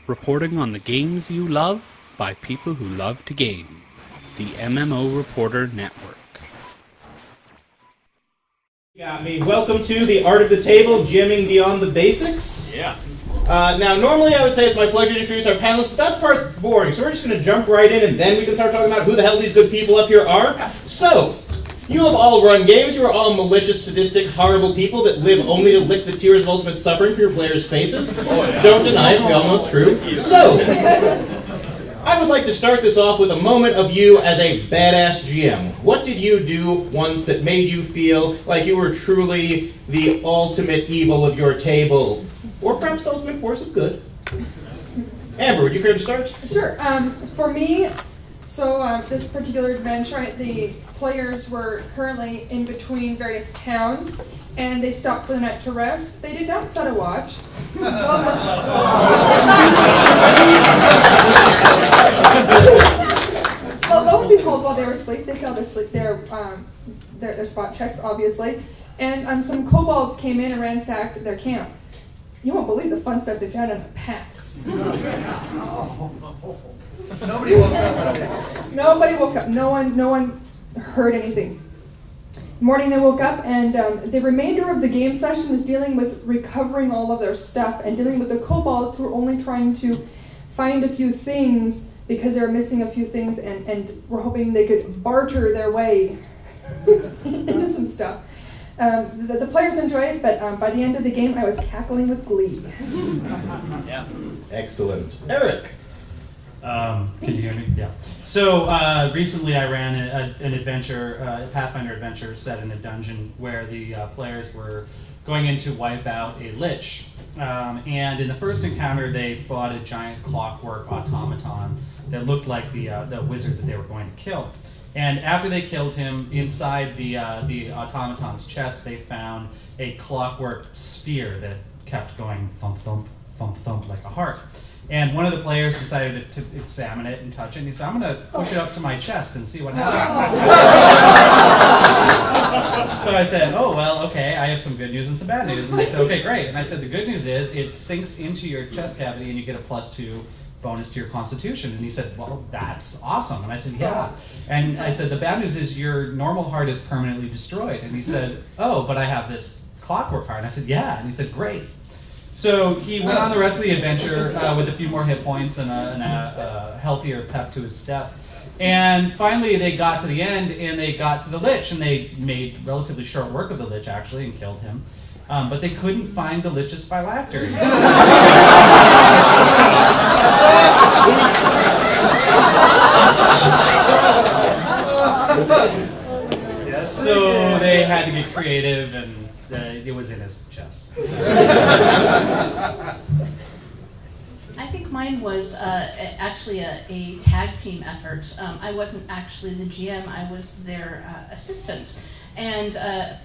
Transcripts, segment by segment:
reporting on the games you love by people who love to game. The MMO Reporter Network. Got me. Welcome to the Art of the Table, GMing Beyond the Basics. Yeah. Now, normally I would say it's my pleasure to introduce our panelists, but that's part boring, so we're just going to jump right in and then we can start talking about who the hell these good people up here are. So, you have all run games. You are all malicious, sadistic, horrible people that live only to lick the tears of ultimate suffering from your players' faces. Oh, yeah. Don't deny it. We all know it's true. So, I would like to start this off with a moment of you as a badass GM. What did you do once that made you feel like you were truly the ultimate evil of your table? Or perhaps the ultimate force of good? Amber, would you care to start? Sure. For me, this particular adventure, the players were currently in between various towns, and they stopped for the night to rest. They did not set a watch. Well, lo and behold, while they were asleep, they failed their spot checks, obviously, and some kobolds came in and ransacked their camp. You won't believe the fun stuff they found in the PAX. Nobody woke up. Nobody woke up. No one heard anything. Morning they woke up, and the remainder of the game session was dealing with recovering all of their stuff and dealing with the kobolds who were only trying to find a few things because they were missing a few things and were hoping they could barter their way into some stuff. The players enjoy it, but by the end of the game, I was cackling with glee. Yeah. Excellent. Eric. Can you hear me? Yeah. So recently I ran an adventure, a Pathfinder adventure set in a dungeon where the players were going in to wipe out a lich. And in the first encounter, they fought a giant clockwork automaton that looked like the wizard that they were going to kill. And after they killed him, inside the automaton's chest, they found a clockwork sphere that kept going thump, thump, thump, thump like a heart. And one of the players decided to examine it and touch it, and he said, I'm going to push it up to my chest and see what happens. So I said, oh, well, okay, I have some good news and some bad news. And they said, okay, great. And I said, the good news is it sinks into your chest cavity and you get a +2 bonus to your constitution. And he said, well, that's awesome. And I said, yeah. And I said, the bad news is your normal heart is permanently destroyed. And he said, oh, but I have this clockwork heart. And I said, yeah. And he said, great. So he went on the rest of the adventure with a few more hit points and a healthier pep to his step. And finally they got to the end and they got to the lich, and they made relatively short work of the lich actually and killed him. But they couldn't find the lich's phylactery. So they had to get creative, and it was in his chest. I think mine was actually a tag team effort. I wasn't actually the GM, I was their assistant. And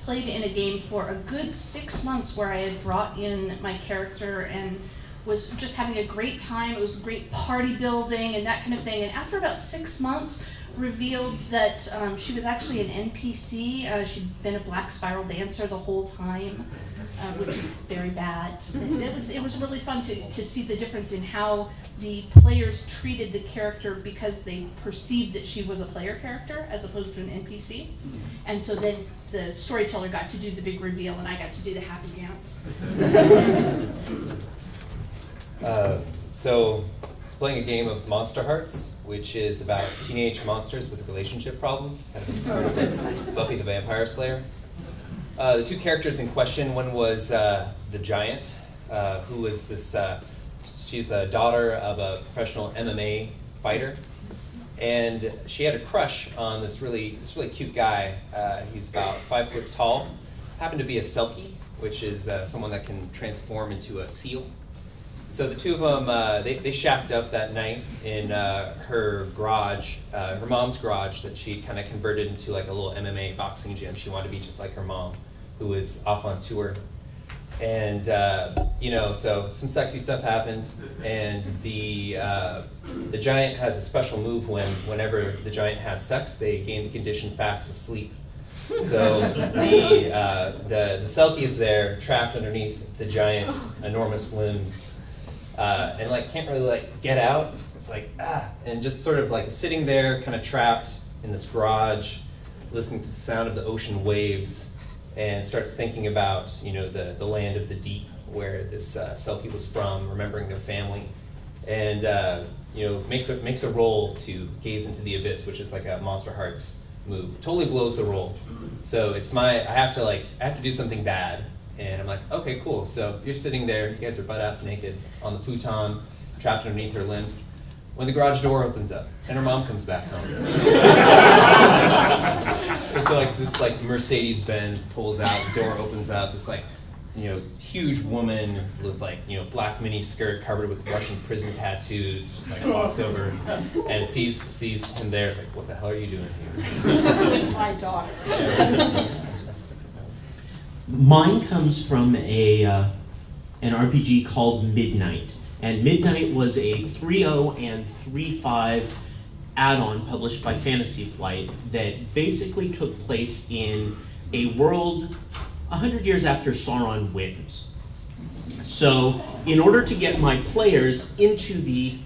played in a game for a good 6 months where I had brought in my character and was just having a great time. It was great party building and that kind of thing. And after about 6 months, revealed that she was actually an NPC. She'd been a black spiral dancer the whole time, which is very bad. It was really fun to see the difference in how the players treated the character because they perceived that she was a player character as opposed to an NPC. And so then the storyteller got to do the big reveal and I got to do the happy dance. So it's playing a game of Monster Hearts, which is about teenage monsters with relationship problems, kind of in the spirit of Buffy the Vampire Slayer. The two characters in question, one was the Giant, who was this, she's the daughter of a professional MMA fighter, and she had a crush on this really cute guy. He's about 5 foot tall, happened to be a Selkie, which is someone that can transform into a seal. So the two of them, they shacked up that night in her garage, her mom's garage that she kind of converted into like a little MMA boxing gym. She wanted to be just like her mom, who was off on tour. And, so some sexy stuff happened, and the Giant has a special move whenever the Giant has sex, they gain the condition fast asleep. So the Selkie is there, trapped underneath the Giant's enormous limbs. and like can't really like get out. It's like and just sort of like sitting there, kind of trapped in this garage, listening to the sound of the ocean waves, and starts thinking about the land of the deep, where this Selkie was from, remembering their family, and makes a roll to gaze into the abyss, which is like a Monster Hearts move. Totally blows the roll. So it's I have to do something bad, and I'm like, okay, cool. So you're sitting there, you guys are butt-ass naked on the futon, trapped underneath her limbs, when the garage door opens up and her mom comes back home. And so like this Mercedes Benz pulls out, the door opens up, this huge woman with black mini skirt covered with Russian prison tattoos, just walks over and sees him there. It's like, what the hell are you doing here? With my daughter. Mine comes from an RPG called Midnight. And Midnight was a 3.0 and 3.5 add-on published by Fantasy Flight that basically took place in a world 100 years after Sauron wins. So, in order to get my players into the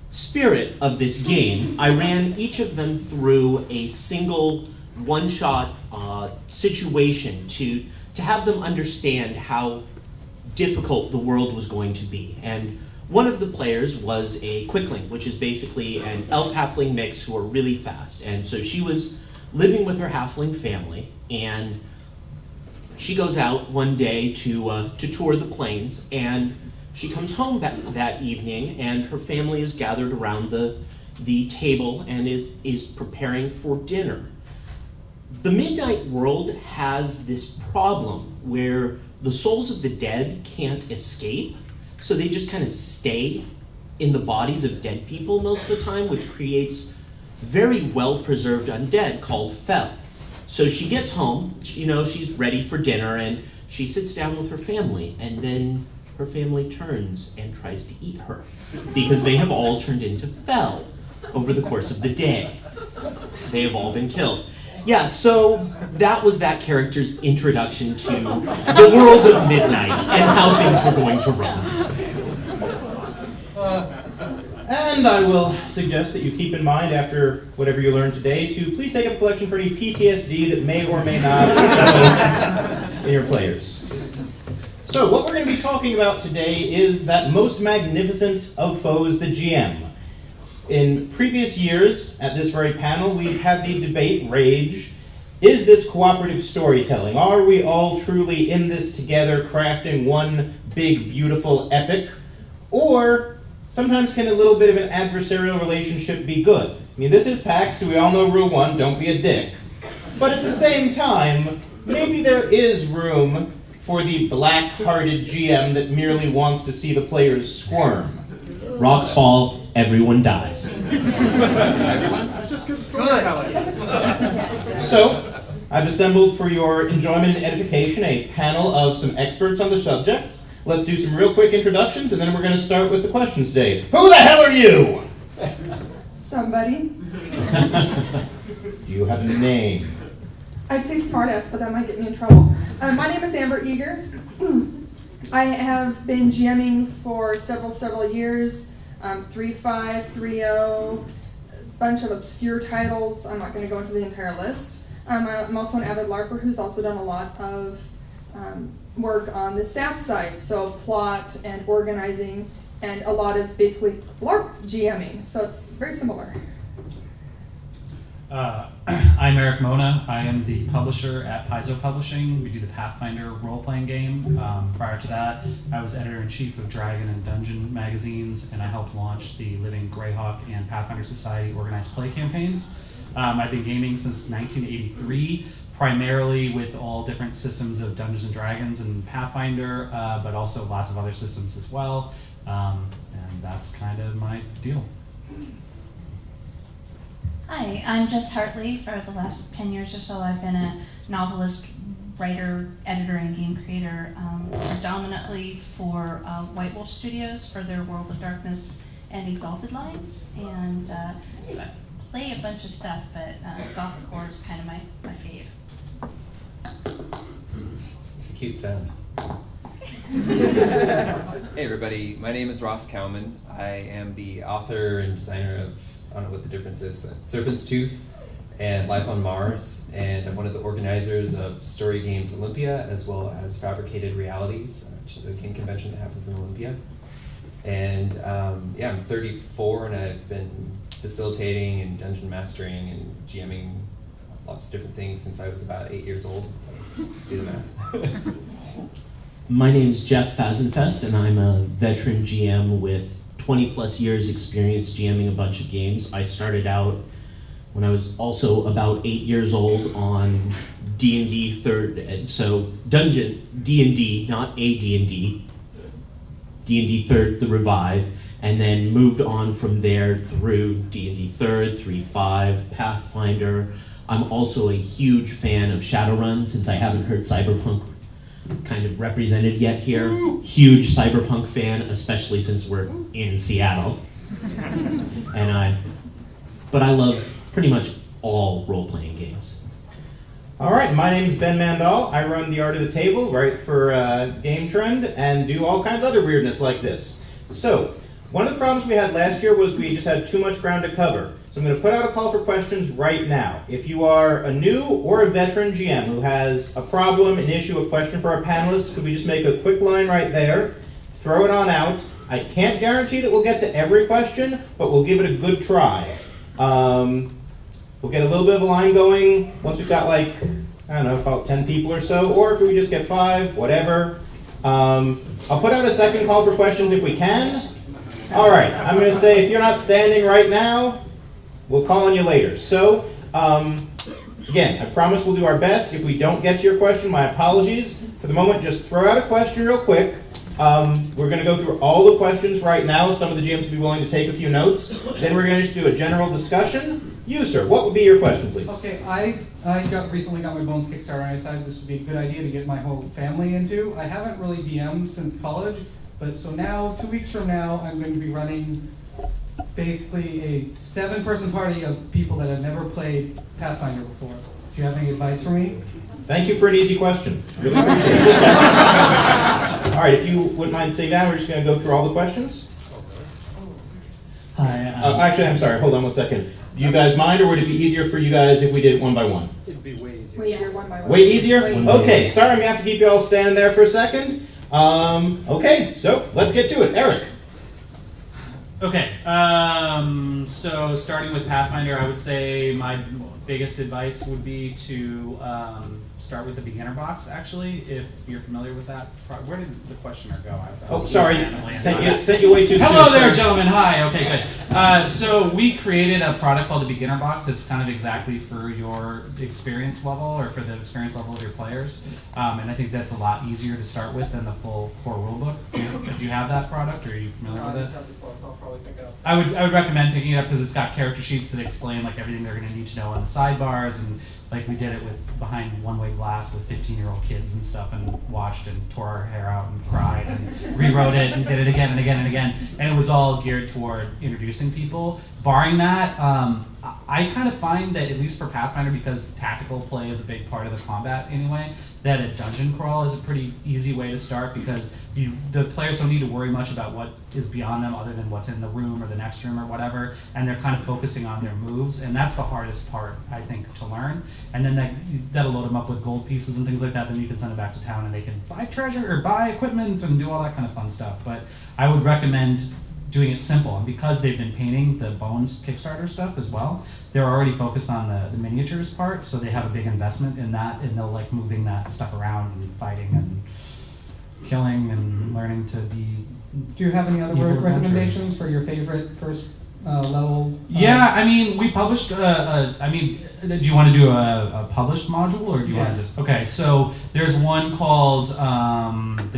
spirit of this game, I ran each of them through a single one-shot situation to have them understand how difficult the world was going to be. And one of the players was a Quickling, which is basically an elf-halfling mix who are really fast. And so she was living with her halfling family, and she goes out one day to tour the plains, and she comes home that evening, and her family is gathered around the table and is preparing for dinner. The Midnight world has this problem where the souls of the dead can't escape, so they just kind of stay in the bodies of dead people most of the time, which creates very well-preserved undead called Fel. So she gets home, she's ready for dinner, and she sits down with her family, and then her family turns and tries to eat her, because they have all turned into Fel over the course of the day. They have all been killed. Yeah, so that was that character's introduction to the world of Midnight and how things were going to run. And I will suggest that you keep in mind, after whatever you learned today, to please take up a collection for any PTSD that may or may not in your players. So what we're going to be talking about today is that most magnificent of foes, the GM. In previous years, at this very panel, we've had the debate rage. Is this cooperative storytelling? Are we all truly in this together, crafting one big, beautiful epic? Or sometimes can a little bit of an adversarial relationship be good? I mean, this is PAX, so we all know rule 1, don't be a dick. But at the same time, maybe there is room for the black-hearted GM that merely wants to see the players squirm. Rocks fall, everyone dies. That's just good storytelling. So, I've assembled for your enjoyment and edification a panel of some experts on the subject. Let's do some real quick introductions, and then we're going to start with the questions today. Who the hell are you? Somebody. Do you have a name? I'd say smartass, but that might get me in trouble. My name is Amber Eager. I have been GMing for several years. 3.5, 3.0, a bunch of obscure titles. I'm not going to go into the entire list. I'm also an avid LARPer who's also done a lot of work on the staff side, so plot and organizing, and a lot of basically LARP GMing, so it's very similar. I'm Eric Mona. I am the publisher at Paizo Publishing. We do the Pathfinder role-playing game. Prior to that, I was editor-in-chief of Dragon and Dungeon magazines, and I helped launch the Living Greyhawk and Pathfinder Society organized play campaigns. I've been gaming since 1983, primarily with all different systems of Dungeons and Dragons and Pathfinder, but also lots of other systems as well. And that's kind of my deal. Hi, I'm Jess Hartley. For the last 10 years or so, I've been a novelist, writer, editor, and game creator, predominantly for White Wolf Studios for their World of Darkness and Exalted lines, and I play a bunch of stuff, but Gothic Horror is kind of my fave. It's a cute sound. Hey everybody, my name is Ross Cowman. I am the author and designer of, I don't know what the difference is, but Serpent's Tooth and Life on Mars, and I'm one of the organizers of Story Games Olympia, as well as Fabricated Realities, which is a game convention that happens in Olympia. And yeah, I'm 34 and I've been facilitating and dungeon mastering and GMing lots of different things since I was about 8 years old, so do the math. My name's Jeff Fazenfest, and I'm a veteran GM with 20 plus years experience GMing a bunch of games. I started out when I was also about 8 years old on D&D third, so Dungeon, D&D, not AD&D, D&D third, the revised, and then moved on from there through D&D third, 3.5, Pathfinder. I'm also a huge fan of Shadowrun, since I haven't heard Cyberpunk kind of represented yet here. Huge Cyberpunk fan, especially since we're in Seattle. But I love pretty much all role-playing games. All right, my name is Ben Mandal. I run the Art of the Table, write for Game Trend, and do all kinds of other weirdness like this. So, one of the problems we had last year was we just had too much ground to cover. So I'm going to put out a call for questions right now. If you are a new or a veteran GM who has a problem, an issue, a question for our panelists, could we just make a quick line right there, throw it on out. I can't guarantee that we'll get to every question, but we'll give it a good try. We'll get a little bit of a line going once we've got like, I don't know, about 10 people or so, or if we just get 5, whatever. I'll put out a second call for questions if we can. All right, I'm going to say if you're not standing right now, we'll call on you later. So, again, I promise we'll do our best. If we don't get to your question, my apologies. For the moment, just throw out a question real quick. We're going to go through all the questions right now. Some of the GMs will be willing to take a few notes. Then we're going to just do a general discussion. You, sir, what would be your question, please? Okay, I recently got my Bones Kickstarter, and I decided this would be a good idea to get my whole family into. I haven't really DM'd since college, but so now, 2 weeks from now, I'm going to be running basically a 7-person party of people that have never played Pathfinder before. Do you have any advice for me? Thank you for an easy question. Really appreciate it. All right, if you wouldn't mind sitting down, we're just going to go through all the questions. Hi. Actually, I'm sorry. Hold on one second. Do you guys mind, or would it be easier for you guys if we did it one by one? It'd be way easier. Way easier, one by one. Way easier? Way Okay, sorry I'm going to have to keep you all standing there for a second. Okay, so let's get to it. Eric. Okay, so starting with Pathfinder, I would say my biggest advice would be to start with the beginner box, actually, if you're familiar with that. Where did the questioner go? Oh, sorry. Sent you way too soon. Hello there, gentlemen. Hi. Okay, good. So we created a product called the beginner box. It's kind of exactly for your experience level, or for the experience level of your players. And I think that's a lot easier to start with than the full core rulebook. Do you have that product, or are you familiar with it? I'll probably pick it up. I would recommend picking it up because it's got character sheets that explain like everything they're going to need to know on the sidebars, and like we did it with behind one-way glass with 15-year-old kids and stuff, and watched and tore our hair out and cried and rewrote it and did it again and again and again, and it was all geared toward introducing people. Barring that, I kind of find that, at least for Pathfinder, because tactical play is a big part of the combat anyway, that a dungeon crawl is a pretty easy way to start, because the players don't need to worry much about what is beyond them other than what's in the room or the next room or whatever, and they're kind of focusing on their moves, and that's the hardest part, I think, to learn. And then that'll load them up with gold pieces and things like that, then you can send them back to town and they can buy treasure or buy equipment and do all that kind of fun stuff. But I would recommend doing it simple, and because they've been painting the Bones Kickstarter stuff as well, they're already focused on the miniatures part, so they have a big investment in that, and they'll like moving that stuff around and fighting and killing and learning to be. Do you have any other evil recommendations for your favorite first level? Yeah, I mean, we published, do you want to do a published module, or do you want to just, okay, so there's one called, what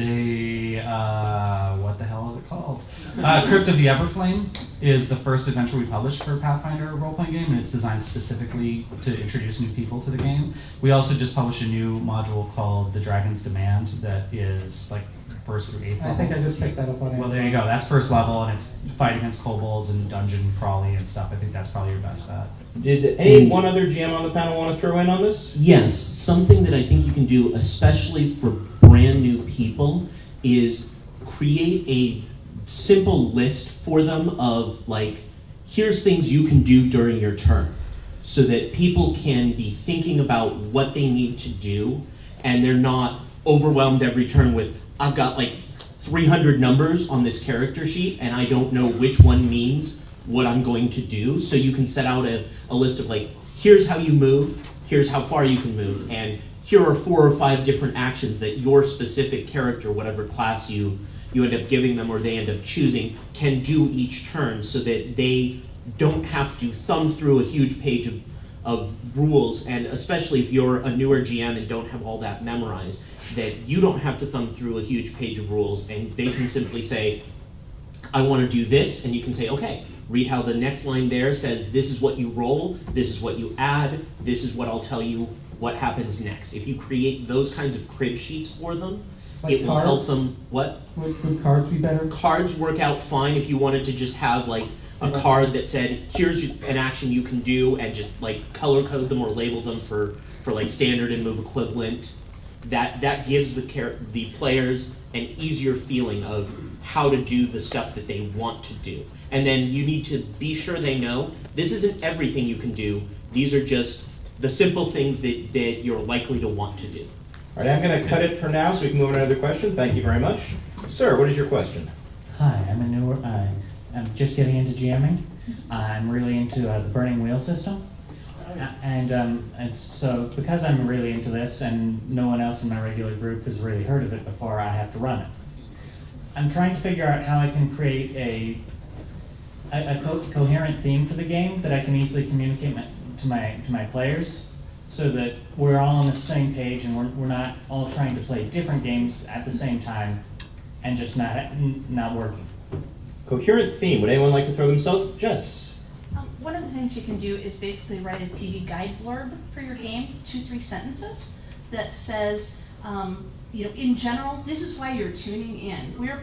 the hell is it called? Crypt of the Everflame is the first adventure we published for Pathfinder role-playing game, and it's designed specifically to introduce new people to the game. We also just published a new module called The Dragon's Demand that is like 1st through 8th level. I think I just picked that up on it. Well, there you go. That's 1st level, and it's fight against kobolds and dungeon crawly and stuff. I think that's probably your best bet. Did any one other GM on the panel want to throw in on this? Yes, something that I think you can do, especially for brand new people, is create a simple list for them of like, here's things you can do during your turn, so that people can be thinking about what they need to do, and they're not overwhelmed every turn with, I've got like 300 numbers on this character sheet and I don't know which one means what I'm going to do. So you can set out a list of like, here's how you move, here's how far you can move, and here are 4 or 5 different actions that your specific character, whatever class you end up giving them or they end up choosing, can do each turn, so that they don't have to thumb through a huge page of rules, and especially if you're a newer GM and don't have all that memorized, that you don't have to thumb through a huge page of rules, and they can simply say, I want to do this, and you can say, okay, read how the next line there says, this is what you roll, this is what you add, this is what I'll tell you what happens next. If you create those kinds of crib sheets for them, Like it will help them, what? Would cards be better? Cards work out fine if you wanted to just have like a card that said, here's an action you can do, and just like color code them or label them for like standard and move equivalent. That gives the players an easier feeling of how to do the stuff that they want to do. And then you need to be sure they know, this isn't everything you can do, these are just the simple things that you're likely to want to do. All right, I'm going to cut it for now so we can move on to another question. Thank you very much. Sir, what is your question? Hi, I'm just getting into GMing. I'm really into the burning wheel system. And so because I'm really into this and no one else in my regular group has really heard of it before, I have to run it. I'm trying to figure out how I can create a coherent theme for the game that I can easily communicate to my players, so that we're all on the same page and we're not all trying to play different games at the same time and just not working. Coherent theme. Would anyone like to throw themselves? Jess. One of the things you can do is basically write a TV guide blurb for your game, 2-3 sentences, that says, in general, this is why you're tuning in. We're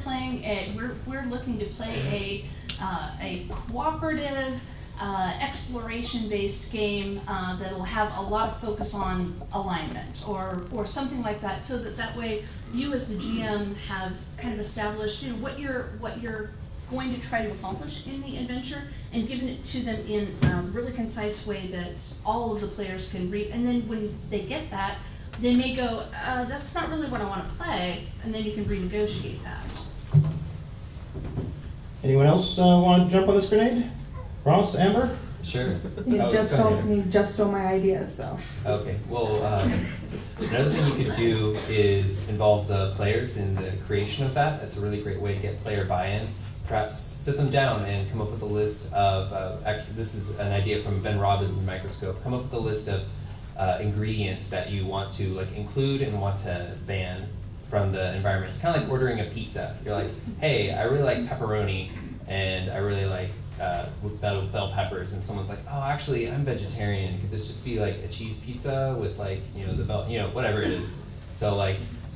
looking to play a cooperative, exploration-based game that'll have a lot of focus on alignment or something like that, so that way you as the GM have kind of established what you're going to try to accomplish in the adventure, and given it to them in a really concise way that all of the players can read. And then when they get that, they may go, that's not really what I want to play, and then you can renegotiate that. Anyone else want to jump on this grenade? Ross, Amber? Sure. You just stole my ideas, so. Okay, well, another thing you could do is involve the players in the creation of that. That's a really great way to get player buy-in. Perhaps sit them down and come up with a list of, actually this is an idea from Ben Robbins in Microscope, come up with a list of ingredients that you want to include and want to ban from the environment. It's kind of like ordering a pizza. You're like, hey, I really like pepperoni and I really like bell peppers, and someone's like, oh, actually, I'm vegetarian. Could this just be like a cheese pizza with the bell, whatever it is. So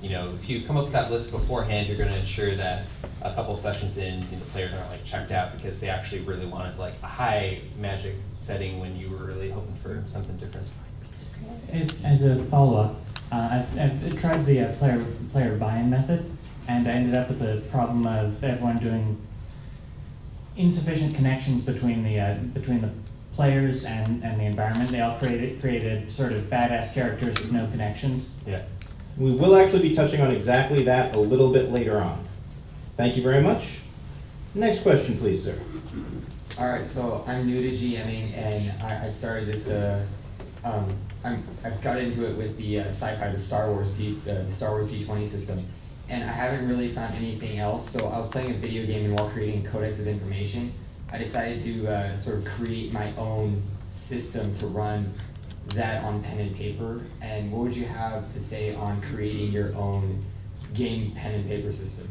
if you come up with that list beforehand, you're going to ensure that a couple sessions in, the players aren't checked out because they actually really wanted a high magic setting when you were really hoping for something different. As a follow-up, I've tried the player buy-in method, and I ended up with the problem of everyone doing insufficient connections between the players and the environment. They all created sort of badass characters with no connections. Yeah. We will actually be touching on exactly that a little bit later on. Thank you very much. Next question, please, sir. All right, so I'm new to GMing, and I started this. I got into it with the sci-fi, the Star Wars D20 system, and I haven't really found anything else. So I was playing a video game, and while creating a codex of information, I decided to sort of create my own system to run that on pen and paper. And what would you have to say on creating your own game pen and paper system?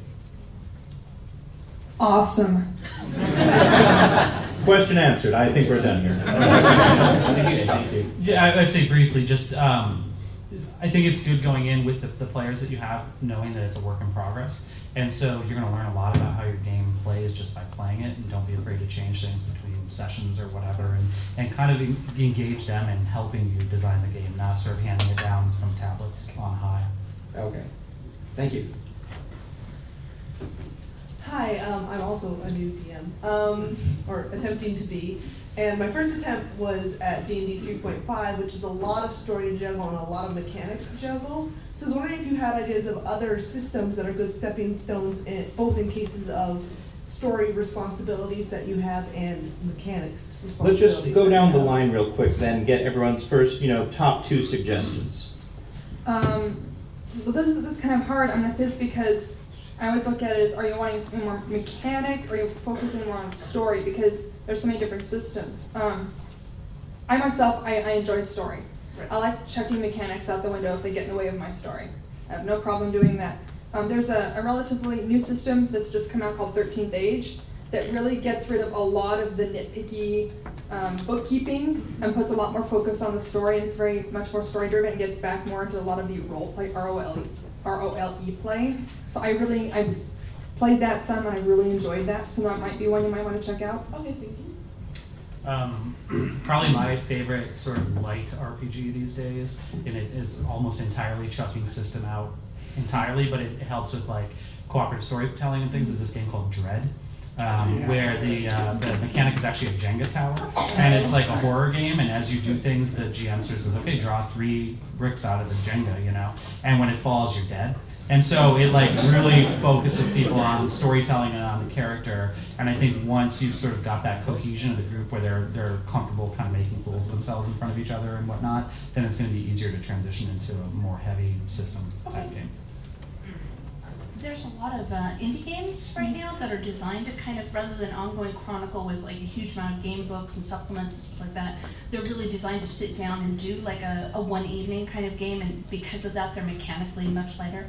Awesome. Question answered. I think we're done here. That's a huge Thank you. Yeah, I'd say briefly, just I think it's good going in with the players that you have, knowing that it's a work in progress. And so you're going to learn a lot about how your game plays just by playing it, and don't be afraid to change things between sessions or whatever, and kind of engage them in helping you design the game, not sort of handing it down from tablets on high. Okay, thank you. Hi, I'm also a new DM, or attempting to be. And my first attempt was at D&D 3.5, which is a lot of story to juggle and a lot of mechanics to juggle. So I was wondering if you had ideas of other systems that are good stepping stones, both in cases of story responsibilities that you have and mechanics Let's responsibilities. just go down the line real quick then, get everyone's first, top 2 suggestions. Well, this is kind of hard. I'm going to say this because I always look at it as, are you wanting to be more mechanic, or are you focusing more on story? Because there's so many different systems. I myself, I enjoy story. Right. I like checking mechanics out the window if they get in the way of my story. I have no problem doing that. There's a relatively new system that's just come out called 13th Age that really gets rid of a lot of the nitpicky bookkeeping and puts a lot more focus on the story, and it's very much more story driven and gets back more into a lot of the role play, ROLE play. So I played that some and I really enjoyed that, so that might be one you might want to check out. Okay, thank you. Probably my favorite sort of light RPG these days, and it is almost entirely chucking system out entirely, but it helps with like cooperative storytelling and things, is this game called Dread. Where the mechanic is actually a Jenga tower, and it's like a horror game, and as you do things, the GM sort of says, okay, draw 3 bricks out of the Jenga, and when it falls, you're dead. And so it like really focuses people on storytelling and on the character, and I think once you've sort of got that cohesion of the group where they're comfortable kind of making fools of themselves in front of each other and whatnot, then it's going to be easier to transition into a more heavy system type game. There's a lot of indie games right now that are designed to kind of, rather than ongoing chronicle with like a huge amount of game books and supplements and stuff like that, they're really designed to sit down and do like a one evening kind of game, and because of that they're mechanically much lighter.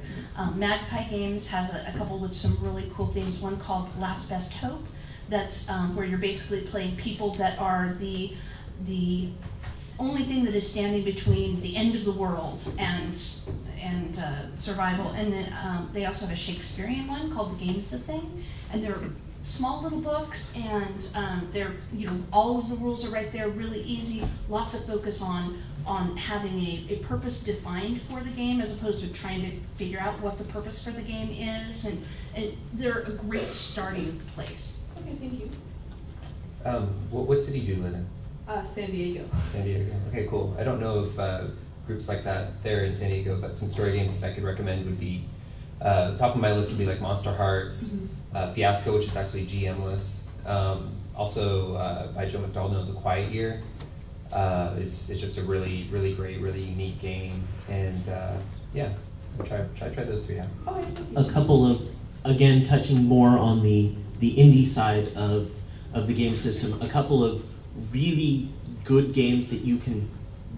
Magpie Games has a couple with some really cool themes, one called Last Best Hope, that's where you're basically playing people that are the only thing that is standing between the end of the world and survival. And then they also have a Shakespearean one called The Game's the Thing, and they're small little books, and they're all of the rules are right there, really easy, lots of focus on having a purpose defined for the game as opposed to trying to figure out what the purpose for the game is, and they're a great starting place. Okay, thank you. What city do you live in? San Diego. San Diego. Okay, cool. I don't know if groups like that there in San Diego, but some story games that I could recommend would be, top of my list would be like Monster Hearts, Fiasco, which is actually GM-less. Also by Joe McDonald, The Quiet Year. It's just a really, really great, really unique game, and yeah, try those 3 out. Okay, thank you. A couple of, again, touching more on the indie side of the game system, a couple of really good games that you can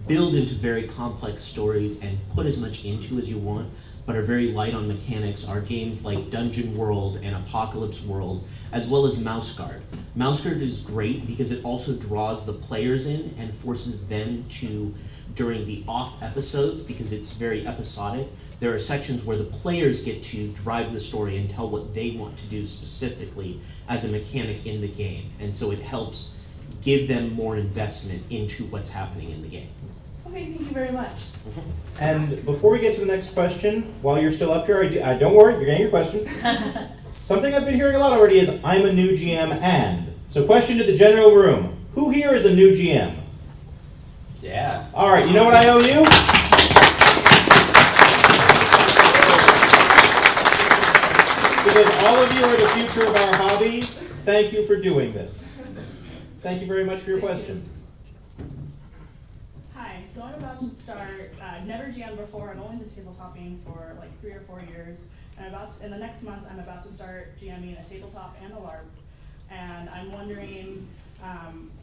build into very complex stories and put as much into as you want, but are very light on mechanics, are games like Dungeon World and Apocalypse World, as well as Mouse Guard. Mouse Guard is great because it also draws the players in and forces them to, during the off episodes, because it's very episodic, there are sections where the players get to drive the story and tell what they want to do specifically as a mechanic in the game. And so it helps give them more investment into what's happening in the game. Okay, thank you very much. And before we get to the next question, while you're still up here, don't worry, you're getting your question. Something I've been hearing a lot already is, I'm a new GM and. So question to the general room, who here is a new GM? Yeah. All right, you know what I owe you? Because all of you are the future of our hobby, thank you for doing this. Thank you very much for your question. Hi, so I'm about to start, I've never GM'd before, I've only been tabletoping for like 3 or 4 years, and in the next month I'm about to start GMing a tabletop and a LARP, and I'm wondering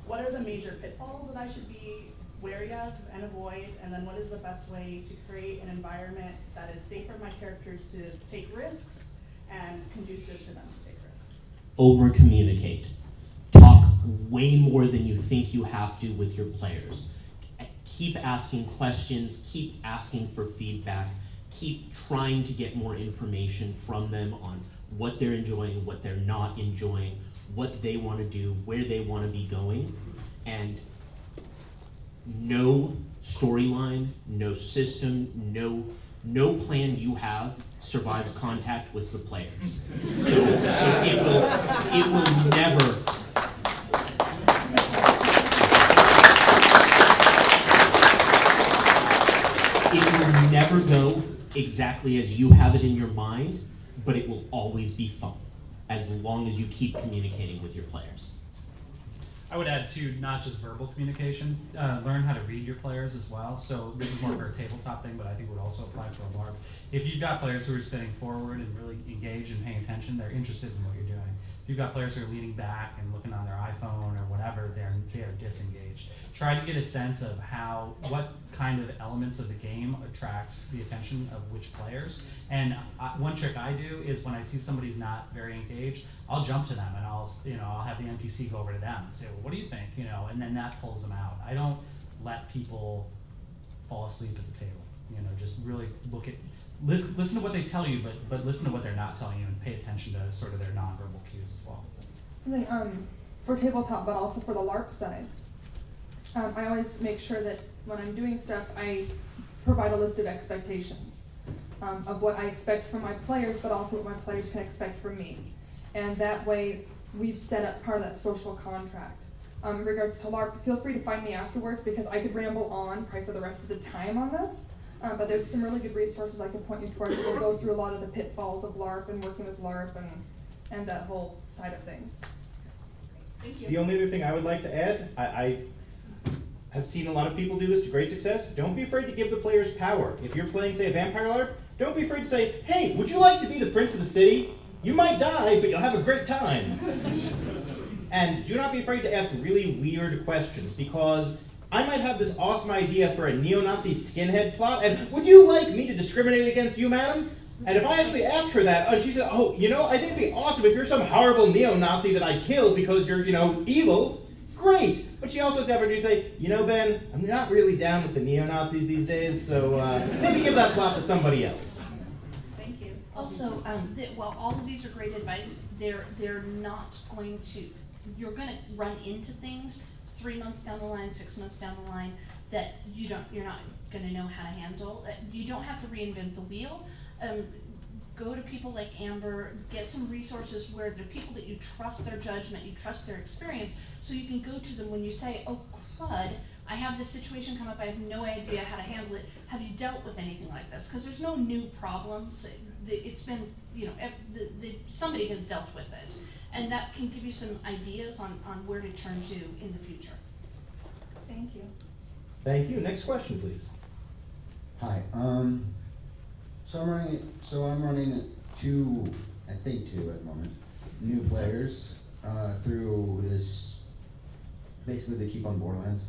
what are the major pitfalls that I should be wary of and avoid, and then what is the best way to create an environment that is safe for my characters to take risks and conducive to them to take risks. Over communicate. Talk way more than you think you have to with your players. Keep asking questions, keep asking for feedback, keep trying to get more information from them on what they're enjoying, what they're not enjoying, what they want to do, where they want to be going, and no storyline, no system, no plan you have survives contact with the players. So it will It will never. It will never go exactly as you have it in your mind, but it will always be fun, as long as you keep communicating with your players. I would add too, not just verbal communication, learn how to read your players as well. So this is more for a tabletop thing, but I think would also apply for a LARP. If you've got players who are sitting forward and really engaged and paying attention, they're interested in what you're doing. If you've got players who are leaning back and looking on their iPhone or whatever, they're disengaged. Try to get a sense of what kind of elements of the game attracts the attention of which players. And one trick I do is when I see somebody's not very engaged, I'll jump to them and I'll have the NPC go over to them and say, well, what do you think? And then that pulls them out. I don't let people fall asleep at the table. Just really listen to what they tell you, but listen to what they're not telling you and pay attention to sort of their nonverbal cues as well. I think for tabletop, but also for the LARP side, I always make sure that when I'm doing stuff, I provide a list of expectations of what I expect from my players, but also what my players can expect from me. And that way, we've set up part of that social contract. In regards to LARP, feel free to find me afterwards because I could ramble on probably for the rest of the time on this. But there's some really good resources I can point you towards that will go through a lot of the pitfalls of LARP and working with LARP and that whole side of things. Thank you. The only other thing I would like to add, I've seen a lot of people do this to great success. Don't be afraid to give the players power. If you're playing, say, a vampire LARP, don't be afraid to say, hey, would you like to be the prince of the city? You might die, but you'll have a great time. And do not be afraid to ask really weird questions, because I might have this awesome idea for a neo-Nazi skinhead plot, and would you like me to discriminate against you, madam? And if I actually ask her that, and she said, oh, I think it'd be awesome if you're some horrible neo-Nazi that I killed because you're, evil, great. But she also has the opportunity to say, Ben, I'm not really down with the neo-Nazis these days, so maybe give that plot to somebody else. Thank you. Also, while all of these are great advice, they're not going to, you're going to run into things 3 months down the line, 6 months down the line that you're not going to know how to handle. You don't have to reinvent the wheel. Go to people like Amber, get some resources where they're people that you trust their judgment, you trust their experience, so you can go to them when you say, oh crud, I have this situation come up, I have no idea how to handle it. Have you dealt with anything like this? Because there's no new problems. It's been, somebody has dealt with it. And that can give you some ideas on where to turn to in the future. Thank you. Thank you. Next question, please. Hi. So I'm running two at the moment, new players through this. Basically, they keep on Borderlands,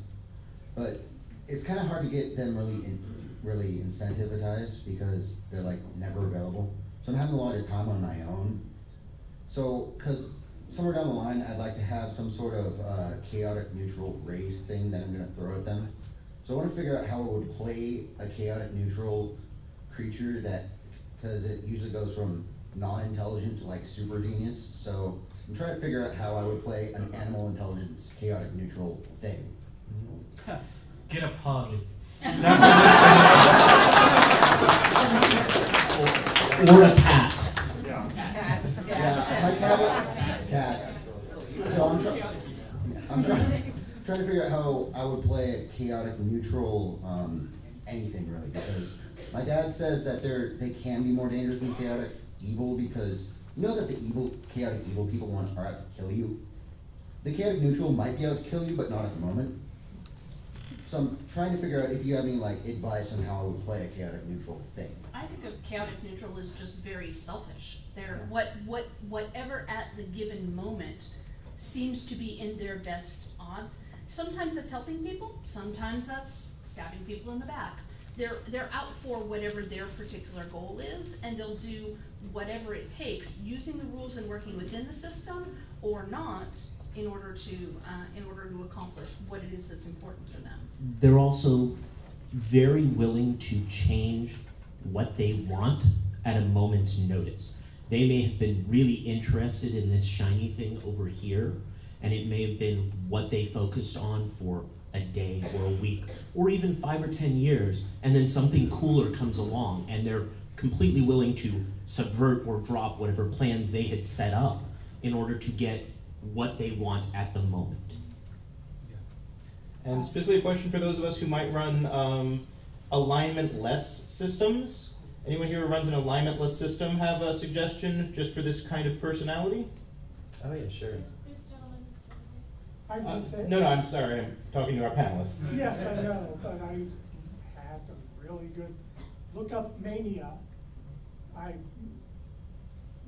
but it's kind of hard to get them really incentivized because they're like never available. So I'm having a lot of time on my own. So, because somewhere down the line, I'd like to have some sort of chaotic neutral race thing that I'm going to throw at them. So I want to figure out how I would play a chaotic neutral creature because it usually goes from non-intelligent to like super genius. So I'm trying to figure out how I would play an animal intelligence chaotic neutral thing. Get a pug. Or a cat. Yeah, my cat. So I'm trying to figure out how I would play a chaotic neutral anything really, because my dad says that they can be more dangerous than chaotic evil, because you know that the chaotic evil people are out to kill you. The chaotic neutral might be out to kill you, but not at the moment. So I'm trying to figure out if you have any advice on how I would play a chaotic neutral thing. I think a chaotic neutral is just very selfish. They're whatever at the given moment seems to be in their best odds. Sometimes that's helping people, sometimes that's stabbing people in the back. They're out for whatever their particular goal is, and they'll do whatever it takes, using the rules and working within the system or not, in order to accomplish what it is that's important to them. They're also very willing to change what they want at a moment's notice. They may have been really interested in this shiny thing over here, and it may have been what they focused on for a day or a week, or even 5 or 10 years, and then something cooler comes along, and they're completely willing to subvert or drop whatever plans they had set up in order to get what they want at the moment. And specifically a question for those of us who might run alignment-less systems. Anyone here who runs an alignment-less system have a suggestion just for this kind of personality? Oh yeah, sure. No, I'm sorry, I'm talking to our panelists. Yes, I know, but I had a really good, look up mania.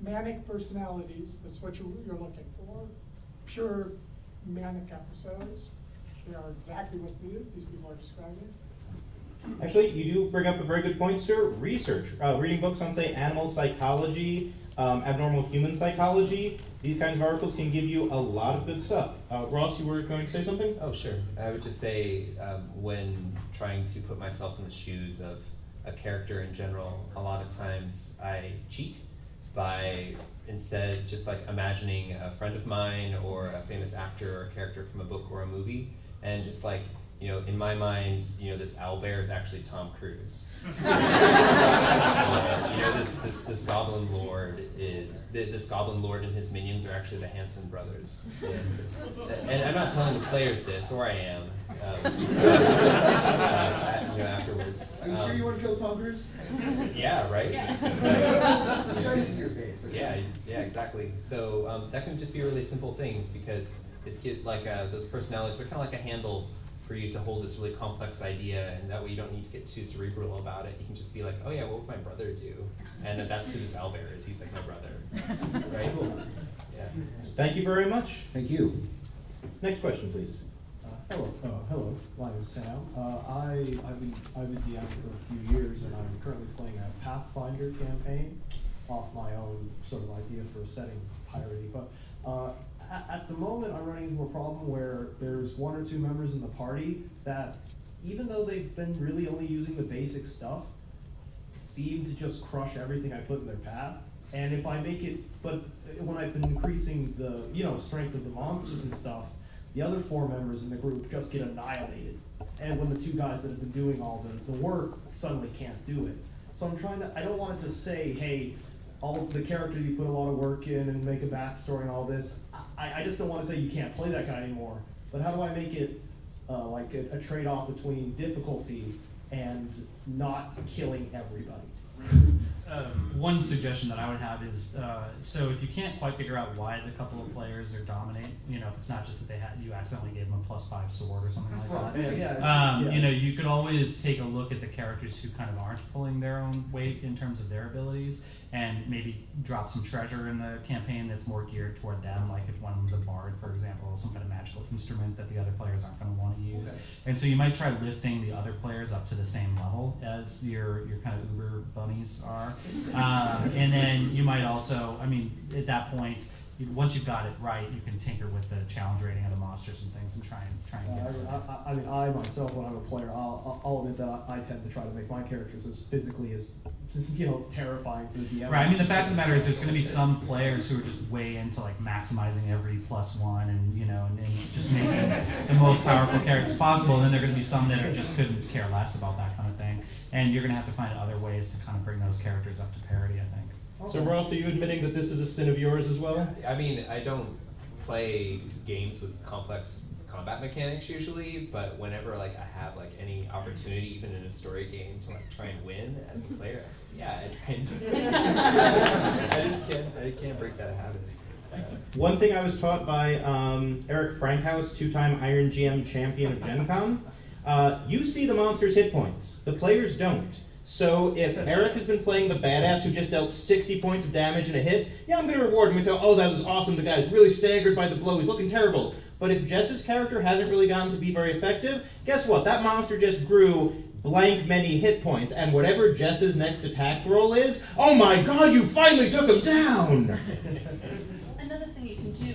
Manic personalities, that's what you're looking for. Pure manic episodes. They are exactly what these people are describing. Actually, you do bring up a very good point, sir. Research, reading books on, say, animal psychology, abnormal human psychology, these kinds of articles can give you a lot of good stuff. Ross, you were going to say something? Oh, sure. I would just say when trying to put myself in the shoes of a character in general, a lot of times I cheat by instead just like imagining a friend of mine or a famous actor or a character from a book or a movie, and just like, you know, in my mind, you know, this owlbear is actually Tom Cruise. You know, this Goblin Lord is this Goblin Lord and his minions are actually the Hanson brothers. And I'm not telling the players this, or I am. You know, afterwards. Are you sure you want to kill Tom Cruise? Yeah, right. Yeah. He's already in your face. But Yeah, exactly. So that can just be a really simple thing, because if you get like those personalities, they're kind of like a handle for you to hold this really complex idea, and that way you don't need to get too cerebral about it. You can just be like, oh yeah, what would my brother do? And that's who this owlbear is. He's like my brother, right? Yeah. Thank you very much. Thank you. Next question, please. Hello. My name is Sam. I've been DMing for a few years, and I'm currently playing a Pathfinder campaign off my own sort of idea for a setting, piratey. But at the moment, I'm running into a problem where there's one or two members in the party that, even though they've been really only using the basic stuff, seem to just crush everything I put in their path. And if I make it, but when I've been increasing the strength of the monsters and stuff, the other four members in the group just get annihilated. And when the two guys that have been doing all the work suddenly can't do it. So I'm trying to, I don't want it to say, hey, all of the character you put a lot of work in and make a backstory and all this, I just don't want to say you can't play that guy anymore. But how do I make it like a trade-off between difficulty and not killing everybody? One suggestion that I would have is, so if you can't quite figure out why the couple of players are dominate, you know, if it's not just that you accidentally gave them a +5 sword or something like that, you know, you could always take a look at the characters who kind of aren't pulling their own weight in terms of their abilities, and maybe drop some treasure in the campaign that's more geared toward them, like if one of them's a bard, for example, some kind of magical instrument that the other players aren't going to want to use. Okay. And so you might try lifting the other players up to the same level as your kind of uber bunnies are. And then you might also, I mean, at that point, once you've got it right, you can tinker with the challenge rating of the monsters and things and try and get it. I mean, I myself, when I'm a player, I'll admit that I tend to try to make my characters as physically as terrifying for the DM. Right. I mean, the fact of the matter is, there's going to be some players who are just way into like maximizing every +1 and and just making the most powerful characters possible. And then there are going to be some that just couldn't care less about that kind of thing. And you're going to have to find other ways to kind of bring those characters up to parity, I think. So Ross, are you admitting that this is a sin of yours as well? I mean, I don't play games with complex combat mechanics usually, but whenever like I have like any opportunity, even in a story game, to like try and win as a player, yeah, I can't break that habit. One thing I was taught by Eric Frankhouse, two-time Iron GM champion of Gen Con, you see the monster's hit points. The players don't. So if Eric has been playing the badass who just dealt 60 points of damage in a hit, yeah, I'm going to reward him and tell, oh, that was awesome, the guy's really staggered by the blow, he's looking terrible. But if Jess's character hasn't really gotten to be very effective, guess what? That monster just grew blank many hit points, and whatever Jess's next attack roll is, oh my god, you finally took him down! Another thing you can do,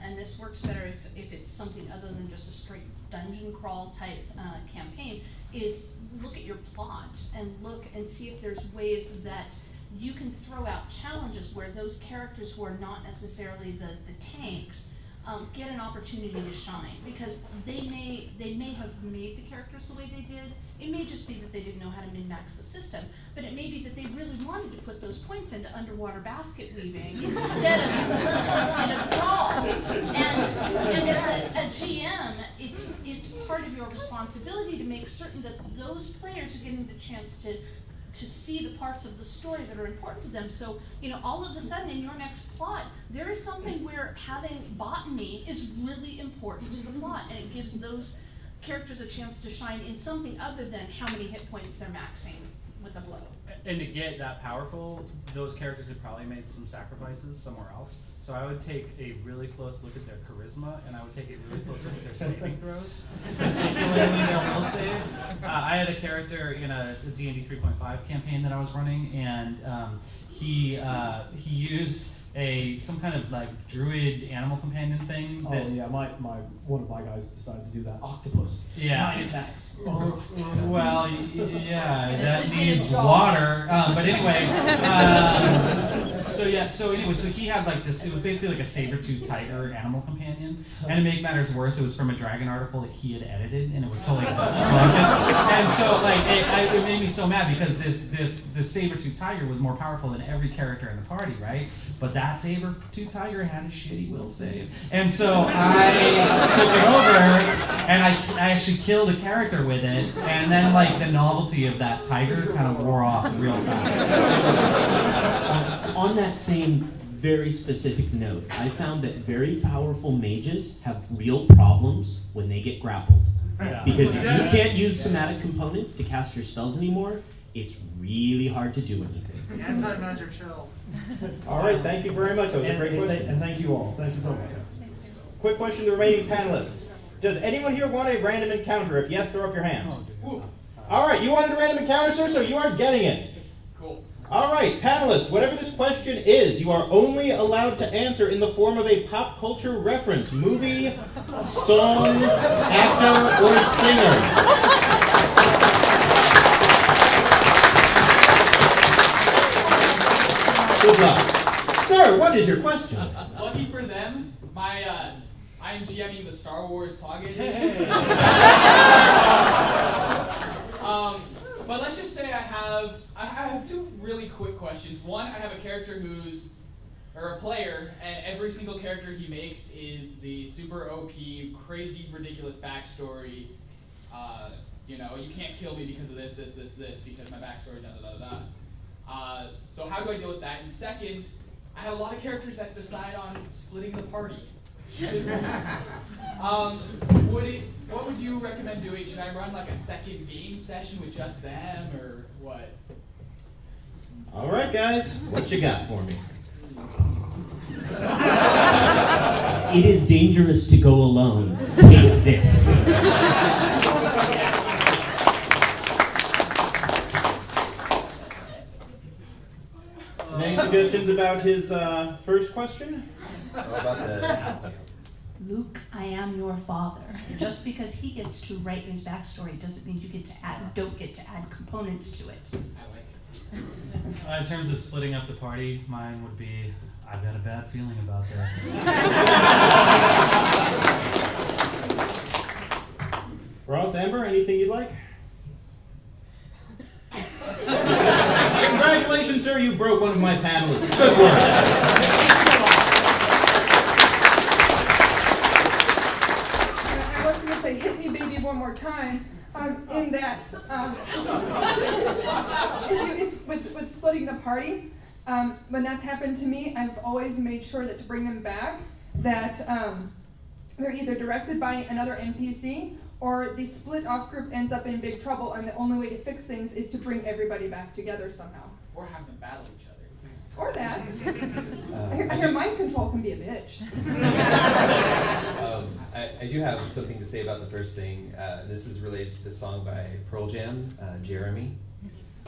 and this works better if it's something other than just a straight dungeon crawl type campaign, is look at your plot and look and see if there's ways that you can throw out challenges where those characters who are not necessarily the tanks get an opportunity to shine, because they may have made the characters the way they did. It may just be that they didn't know how to min-max the system, but it may be that they really wanted to put those points into underwater basket weaving instead of in a brawl. And as a GM, it's part of your responsibility to make certain that those players are getting the chance to see the parts of the story that are important to them. So, all of a sudden in your next plot, there is something where having botany is really important to the plot, and it gives those characters a chance to shine in something other than how many hit points they're maxing with a blow. And to get that powerful, those characters have probably made some sacrifices somewhere else. So I would take a really close look at their charisma, and I would take a really close look at their saving throws, particularly their will save. I had a character in a D&D 3.5 campaign that I was running, and he used some kind of like druid animal companion thing. Oh yeah, one of my guys decided to do that. Octopus. Yeah. 9 attacks. Well, yeah, that needs water. But anyway, so he had like this. It was basically like a saber-toothed tiger animal companion, and to make matters worse, it was from a Dragon article that he had edited, and it was totally broken. And so like it made me so mad because this saber-toothed tiger was more powerful than every character in the party, right? But that saber-toothed tiger had a shitty will save, and so I took it over, and I actually killed a character with it, and then like the novelty of that tiger kind of wore off real fast. On that same very specific note, I found that very powerful mages have real problems when they get grappled. Yeah. Because if you can't use somatic components to cast your spells anymore, it's really hard to do anything. Anti-magic shell. All right, thank you very much. That was a great question. And thank you all. Thank you so much. Quick question to the remaining panelists. Does anyone here want a random encounter? If yes, throw up your hand. All right, you wanted a random encounter, sir, so you are getting it. Cool. All right, panelists, whatever this question is, you are only allowed to answer in the form of a pop culture reference, movie, song, actor, or singer. Good luck. Sir, what is your question? Lucky for them, I'm GMing the Star Wars Saga edition. But let's just say I have two really quick questions. One, I have a character or a player, and every single character he makes is the super OP, crazy, ridiculous backstory. You can't kill me because of this, because my backstory, da. So how do I deal with that? And second, I have a lot of characters that decide on splitting the party. What would you recommend doing? Should I run like a second game session with just them, or what? All right, guys, what you got for me? It is dangerous to go alone. Take this. Any suggestions about his first question? Luke, I am your father. Just because he gets to write his backstory doesn't mean you don't get to add components to it. In terms of splitting up the party, mine would be, I've got a bad feeling about this. Ross, Amber, anything you'd like? Congratulations, sir, you broke one of my panelists. Good work. I was going to say, hit me baby one more time, in that, with splitting the party, when that's happened to me, I've always made sure that to bring them back, that they're either directed by another NPC, or the split off group ends up in big trouble, and the only way to fix things is to bring everybody back together somehow. Or have them battle each other. Or that. I hear mind control can be a bitch. I do have something to say about the first thing. This is related to the song by Pearl Jam, Jeremy,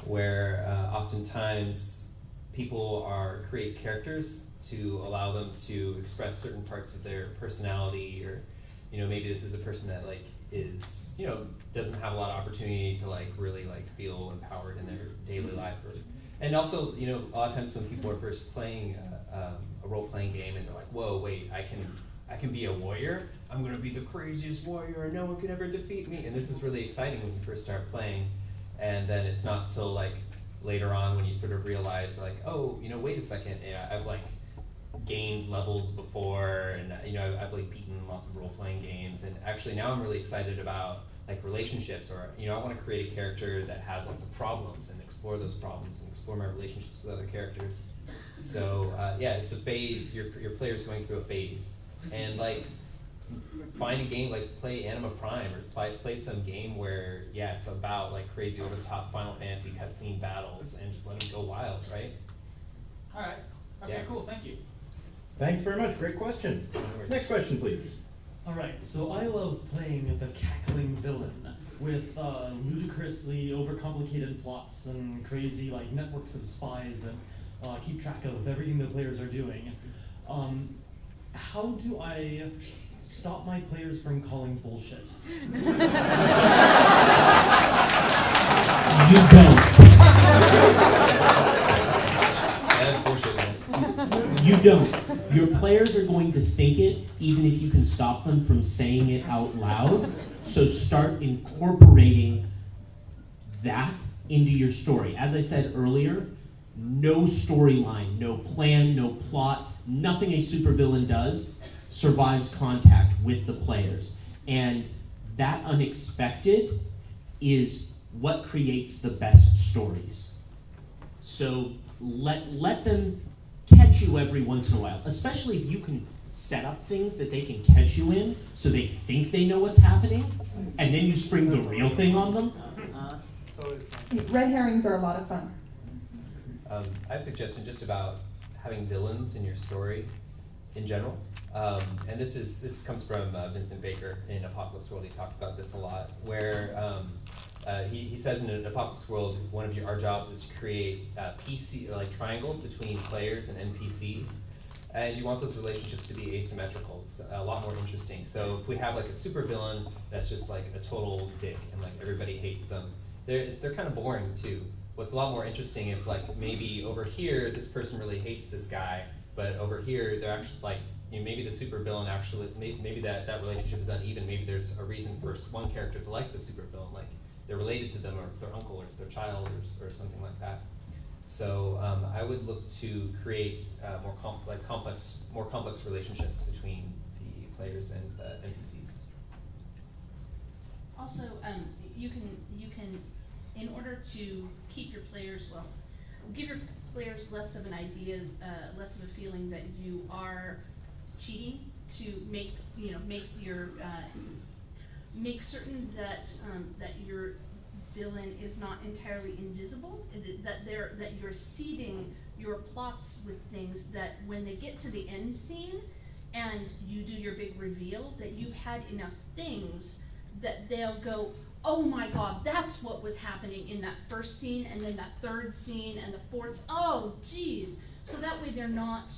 where oftentimes people create characters to allow them to express certain parts of their personality, or maybe this is a person that is doesn't have a lot of opportunity to really feel empowered in their daily life, and also a lot of times when people are first playing a role-playing game and they're like, whoa, wait, I can be a warrior, I'm gonna be the craziest warrior and no one can ever defeat me, and this is really exciting when you first start playing, and then it's not till later on when you sort of realize oh, wait a second, I've gained levels before, and I've like beaten lots of role-playing games, and actually now I'm really excited about like relationships, or I want to create a character that has lots of problems and explore those problems and explore my relationships with other characters. So it's a phase. Your player's going through a phase, and like find a game like play Anima Prime or play some game where it's about like crazy over the top Final Fantasy cutscene battles and just let them go wild, right? All right. Okay. Yeah. Cool. Thank you. Thanks very much. Great question. Next question, please. Alright, so I love playing the cackling villain with ludicrously overcomplicated plots and crazy like networks of spies that keep track of everything the players are doing. How do I stop my players from calling bullshit? You don't. That's bullshit, man. You don't. Your players are going to think it, even if you can stop them from saying it out loud. So start incorporating that into your story. As I said earlier, no storyline, no plan, no plot, nothing a supervillain does survives contact with the players. And that unexpected is what creates the best stories. So let them catch you every once in a while, especially if you can set up things that they can catch you in so they think they know what's happening, and then you spring the real thing on them. Red herrings are a lot of fun. I have a suggestion just about having villains in your story in general. And this comes from Vincent Baker in Apocalypse World. He talks about this a lot, where he says in an Apocalypse World, one of our jobs is to create like triangles between players and NPCs. And you want those relationships to be asymmetrical. It's a lot more interesting. So if we have like a supervillain that's just like a total dick and like everybody hates them, they're kind of boring too. What's a lot more interesting if like maybe over here this person really hates this guy, but over here they're actually like, maybe the supervillain actually, maybe that relationship is uneven. Maybe there's a reason for one character to like the supervillain, like they're related to them, or it's their uncle, or it's their child, or something like that. So I would look to create more complex relationships between the players and the NPCs. Also, you can, in order to keep your players, give your players less of an idea, less of a feeling that you are cheating, to make certain that your villain is not entirely invisible, that you're seeding your plots with things that when they get to the end scene and you do your big reveal, that you've had enough things that they'll go, oh my god, that's what was happening in that first scene, and then that third scene, and the fourth, oh geez. So that way you're not,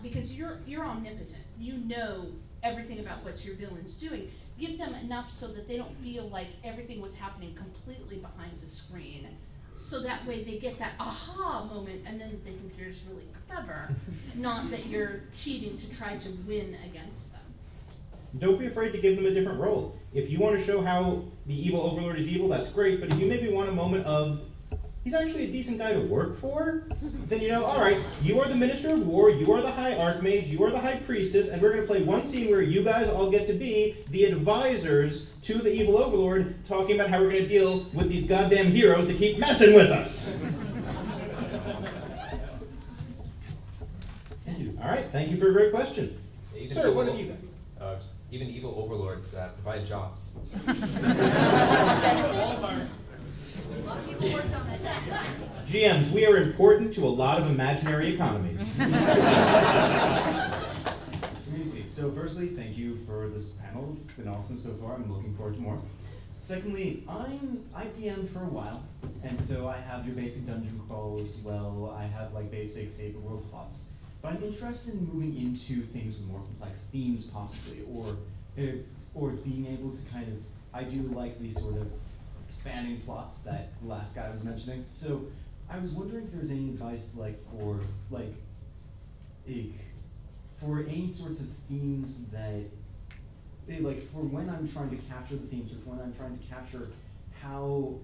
because you're omnipotent. You know everything about what your villain's doing. Give them enough so that they don't feel like everything was happening completely behind the screen. So that way they get that aha moment, and then they think you're just really clever, not that you're cheating to try to win against them. Don't be afraid to give them a different role. If you want to show how the evil overlord is evil, that's great, but if you maybe want a moment of, he's actually a decent guy to work for, then all right, you are the Minister of War, you are the High Archmage, you are the High Priestess, and we're going to play one scene where you guys all get to be the advisors to the evil overlord, talking about how we're going to deal with these goddamn heroes that keep messing with us. Thank you. All right, thank you for a great question. Sir, what have you got? Even evil overlords provide jobs. GMs, we are important to a lot of imaginary economies. Let me see. So firstly, thank you for this panel. It's been awesome so far. I'm looking forward to more. Secondly, I DM'd for a while, and so I have your basic dungeon crawl as well. I have like basic save the world plots. But I'm interested in moving into things with more complex themes, possibly, or being able to kind of, I do like these sort of expanding plots that the last guy was mentioning. So I was wondering if there's any advice for any sorts of themes that, for when I'm trying to capture the themes, or when I'm trying to capture how,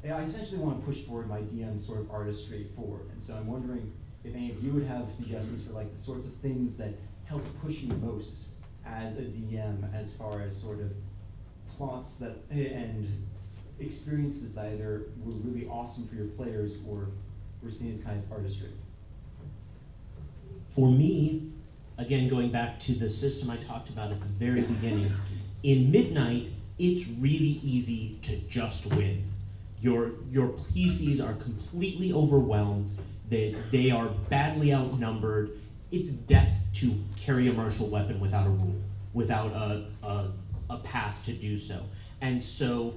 I essentially want to push forward my DM sort of artistry forward. And so I'm wondering if any of you would have suggestions for like the sorts of things that help push you most as a DM, as far as sort of plots that and experiences that either were really awesome for your players or were seen as kind of artistry. For me, again, going back to the system I talked about at the very beginning, in Midnight, it's really easy to just win. Your PCs are completely overwhelmed. They are badly outnumbered. It's death to carry a martial weapon without a rule, without a pass to do so. And so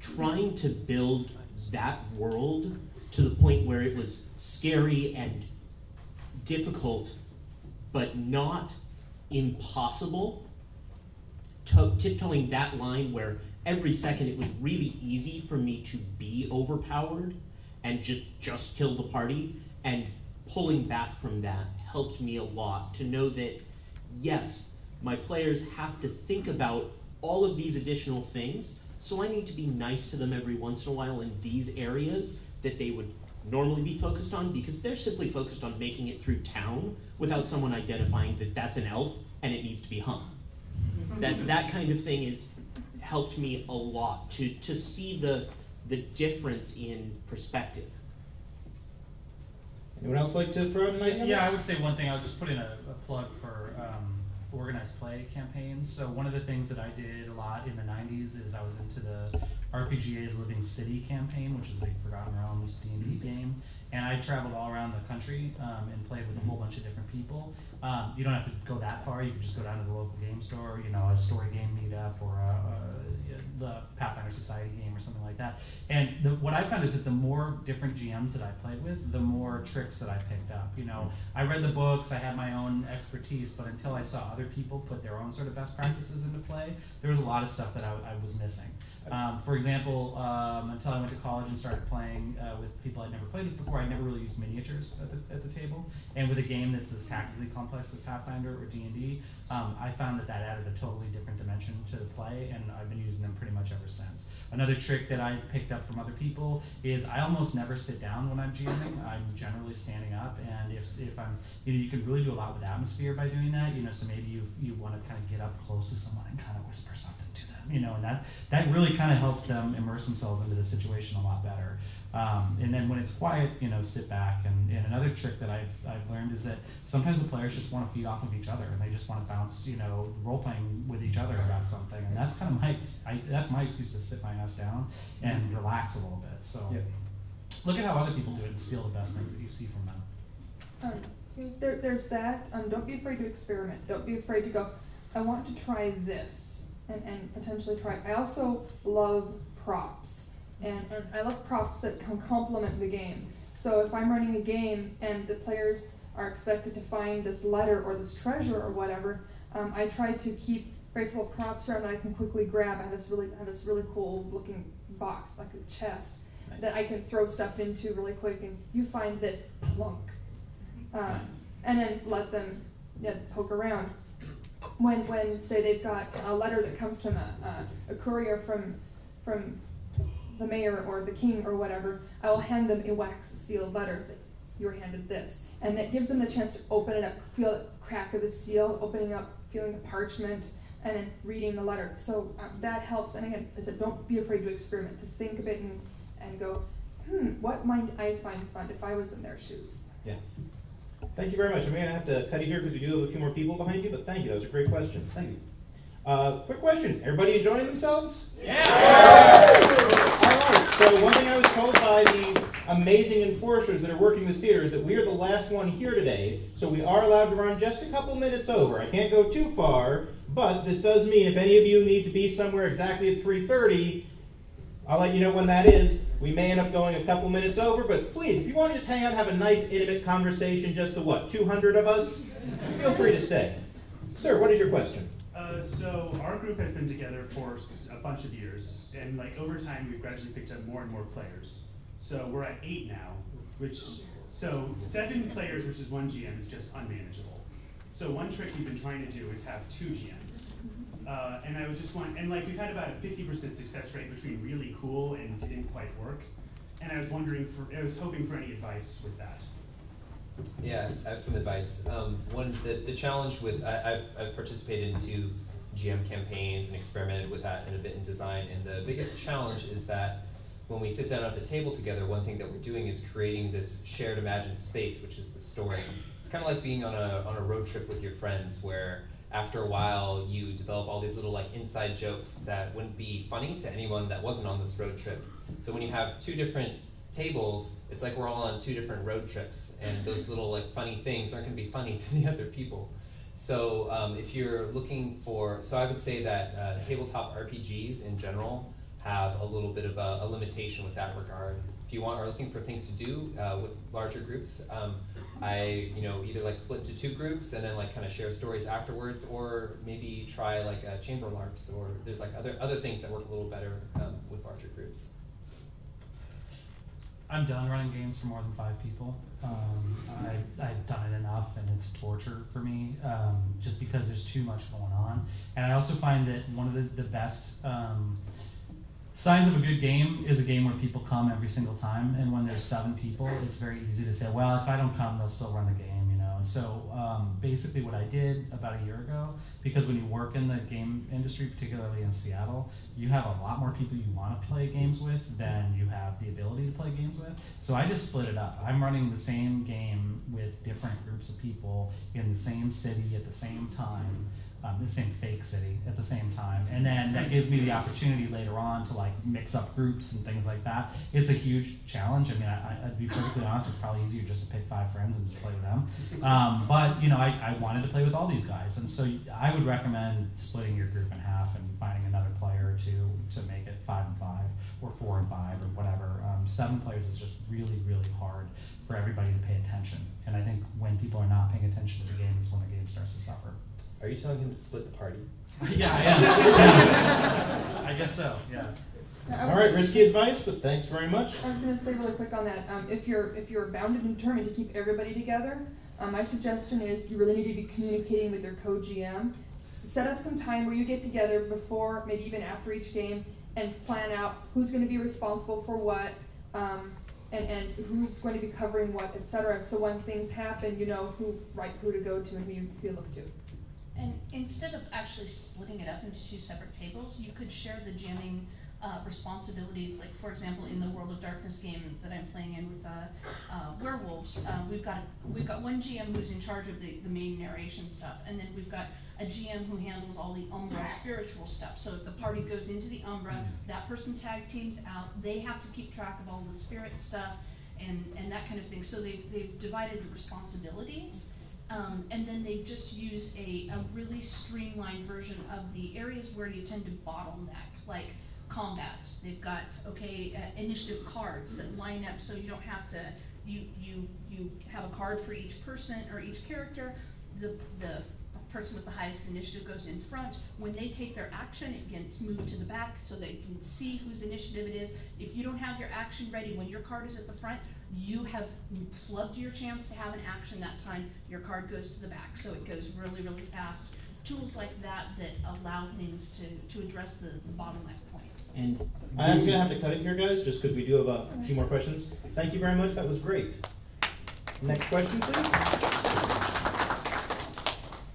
trying to build that world to the point where it was scary and difficult, but not impossible, tiptoeing that line where every second it was really easy for me to be overpowered and just kill the party, and pulling back from that helped me a lot to know that, yes, my players have to think about all of these additional things, so I need to be nice to them every once in a while in these areas that they would normally be focused on, because they're simply focused on making it through town without someone identifying that that's an elf and it needs to be hung. That kind of thing has helped me a lot to see the difference in perspective. Anyone else like to throw in an idea? Yeah, I would say one thing. I'll just put in a plug for organized play campaigns. So one of the things that I did a lot in the 90s is I was into the RPGA's Living City campaign, which is a big Forgotten Realms D&D game. And I traveled all around the country and played with a whole bunch of different people. You don't have to go that far. You can just go down to the local game store, a story game meetup, or the Pathfinder Society game or something like that. And what I found is that the more different GMs that I played with, the more tricks that I picked up. I read the books, I had my own expertise, but until I saw other people put their own sort of best practices into play, there was a lot of stuff that I was missing. For example, until I went to college and started playing with people I'd never played with before, I never really used miniatures at the table. And with a game that's as tactically complex as Pathfinder or D&D, I found that added a totally different dimension to the play, and I've been using them pretty much ever since. Another trick that I picked up from other people is I almost never sit down when I'm GMing. I'm generally standing up, and if I'm, you can really do a lot with atmosphere by doing that. So maybe you want to kind of get up close to someone and kind of whisper something to them, and that really kind of helps them immerse themselves into the situation a lot better. And then when it's quiet, sit back. And another trick that I've learned is that sometimes the players just want to feed off of each other, and they just want to bounce, role playing with each other about something. And that's kind of that's my excuse to sit my ass down and relax a little bit. So look at how other people do it and steal the best things that you see from them. So there's that. Don't be afraid to experiment. Don't be afraid to go, I want to try this and potentially try. I also love props. And I love props that can complement the game. So if I'm running a game and the players are expected to find this letter or this treasure or whatever, I try to keep various little props around that I can quickly grab. I have this really cool looking box, like a chest, that I can throw stuff into really quick, and you find this, plunk. And then let them poke around. When say they've got a letter that comes from a courier from the mayor or the king or whatever, I will hand them a wax sealed letter and say, you were handed this. And that gives them the chance to open it up, feel the crack of the seal, opening up, feeling the parchment, and then reading the letter. So that helps. And again, I said, don't be afraid to experiment, to think of it and go, what might I find fun if I was in their shoes? Yeah. Thank you very much. I'm going to have to cut you here because we do have a few more people behind you, but thank you. That was a great question. Thank you. Quick question. Everybody enjoying themselves? Yeah! All right. So one thing I was told by the amazing enforcers that are working this theater is that we are the last one here today, so we are allowed to run just a couple minutes over. I can't go too far, but this does mean if any of you need to be somewhere exactly at 3:30, I'll let you know when that is. We may end up going a couple minutes over, but please, if you want to just hang out and have a nice, intimate conversation, just the 200 of us, feel free to stay. Sir, what is your question? So our group has been together for a bunch of years, and over time we've gradually picked up more and more players. So we're at 8 now, so 7 players versus 1 GM is just unmanageable. So one trick we've been trying to do is have 2 GMs. And I was just wondering, we've had about a 50% success rate between really cool and didn't quite work. And I was hoping for any advice with that. Yeah, I have some advice. The challenge with I've participated in 2 GM campaigns and experimented with that in a bit in design, and the biggest challenge is that when we sit down at the table together, one thing that we're doing is creating this shared imagined space, which is the story. It's kind of like being on a road trip with your friends, where after a while you develop all these little like inside jokes that wouldn't be funny to anyone that wasn't on this road trip. So when you have 2 different tables, it's like we're all on 2 different road trips, and those little like funny things aren't going to be funny to the other people. So if you're looking for, so I would say that tabletop RPGs in general have a little bit of a limitation with that regard. If you are looking for things to do with larger groups, I either like split into 2 groups and then like kind of share stories afterwards, or maybe try like chamber LARPs, or there's like other things that work a little better with larger groups. I'm done running games for more than 5 people. I've done it enough, and it's torture for me, just because there's too much going on. And I also find that one of the best signs of a good game is a game where people come every single time. And when there's 7 people, it's very easy to say, well, if I don't come, they'll still run the game, And so basically what I did about a year ago, because when you work in the game industry, particularly in Seattle, you have a lot more people you want to play games with than you have the ability to play games with. So I just split it up. I'm running the same game with different groups of people in the same city at the same time. The same fake city at the same time, and then that gives me the opportunity later on to like mix up groups and things like that. It's a huge challenge. I mean, I'd be perfectly honest, it's probably easier just to pick 5 friends and just play with them. But I wanted to play with all these guys, and so I would recommend splitting your group in half and finding another player or 2 to make it 5 and 5 or 4 and 5 or whatever. 7 players is just really, really hard for everybody to pay attention, and I think when people are not paying attention to the game is when the game starts to suffer. Are you telling him to split the party? Yeah, I am. I guess so, yeah. All right, risky advice, but thanks very much. I was going to say really quick on that. If you're bound and determined to keep everybody together, my suggestion is you really need to be communicating with your co-GM. Set up some time where you get together before, maybe even after each game, and plan out who's going to be responsible for what, and who's going to be covering what, etc. So when things happen, you know who to go to and who you look to. And instead of actually splitting it up into 2 separate tables, you could share the GMing responsibilities. Like, for example, in the World of Darkness game that I'm playing in with werewolves, we've got one GM who's in charge of the main narration stuff, and then we've got a GM who handles all the Umbra spiritual stuff. So if the party goes into the Umbra, that person tag teams out. They have to keep track of all the spirit stuff and that kind of thing. So they've divided the responsibilities. And then they just use a really streamlined version of the areas where you tend to bottleneck, like combat. They've got, initiative cards that line up so you don't have to, you have a card for each person or each character. The person with the highest initiative goes in front. When they take their action, it gets moved to the back so they can see whose initiative it is. If you don't have your action ready when your card is at the front, you have flubbed your chance to have an action that time. Your card goes to the back, so it goes really, really fast. Tools like that allow things to address the bottleneck points. And I'm going to have to cut it here, guys, just because we do have a few more questions. Thank you very much. That was great. Next question, please.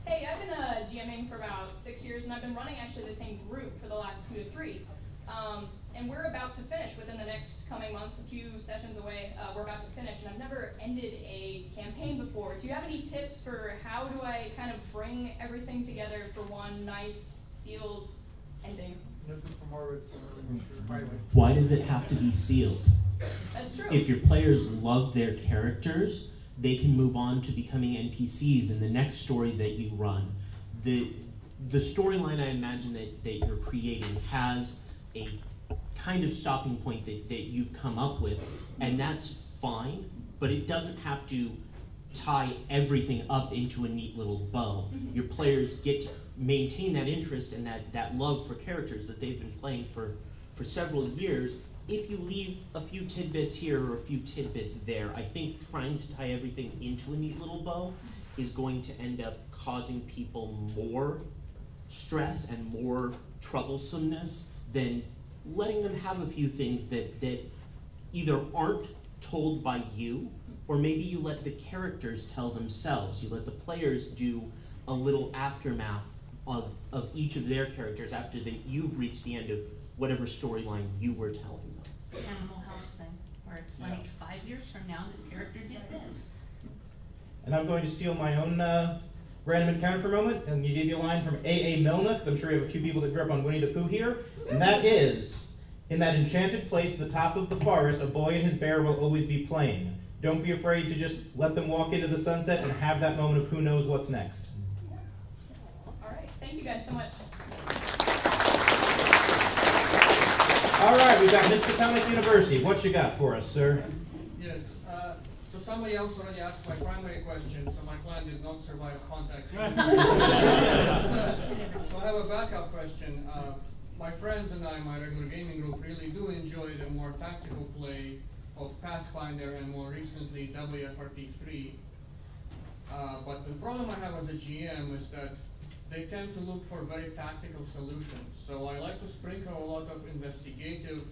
Hey, I've been GMing for about 6 years, and I've been running actually the same group for the last 2 to 3. And we're about to finish within the next coming months, a few sessions away, we're about to finish. And I've never ended a campaign before. Do you have any tips for how do I kind of bring everything together for one nice, sealed ending? Why does it have to be sealed? That's true. If your players love their characters, they can move on to becoming NPCs in the next story that you run. The storyline I imagine that you're creating has a kind of stopping point that you've come up with, and that's fine, but it doesn't have to tie everything up into a neat little bow. Your players get to maintain that interest and that love for characters that they've been playing for several years. If you leave a few tidbits here or a few tidbits there, I think trying to tie everything into a neat little bow is going to end up causing people more stress and more troublesomeness than letting them have a few things that either aren't told by you, or maybe you let the characters tell themselves. You let the players do a little aftermath of each of their characters after you've reached the end of whatever storyline you were telling them. Animal House thing, where it's like 5 years from now, this character did this. And I'm going to steal my own random encounter for a moment, and give you a line from A.A. Milne, because I'm sure you have a few people that grew up on Winnie the Pooh here, and that is, in that enchanted place at the top of the forest, a boy and his bear will always be playing. Don't be afraid to just let them walk into the sunset and have that moment of who knows what's next. All right, thank you guys so much. All right, we've got Miskatonic University. What you got for us, sir? Yes, so somebody else already asked my primary question, so my plan did not survive contact. So I have a backup question. My friends and I, my regular gaming group, really do enjoy the more tactical play of Pathfinder and more recently WFRP3. But the problem I have as a GM is that they tend to look for very tactical solutions. So I like to sprinkle a lot of investigative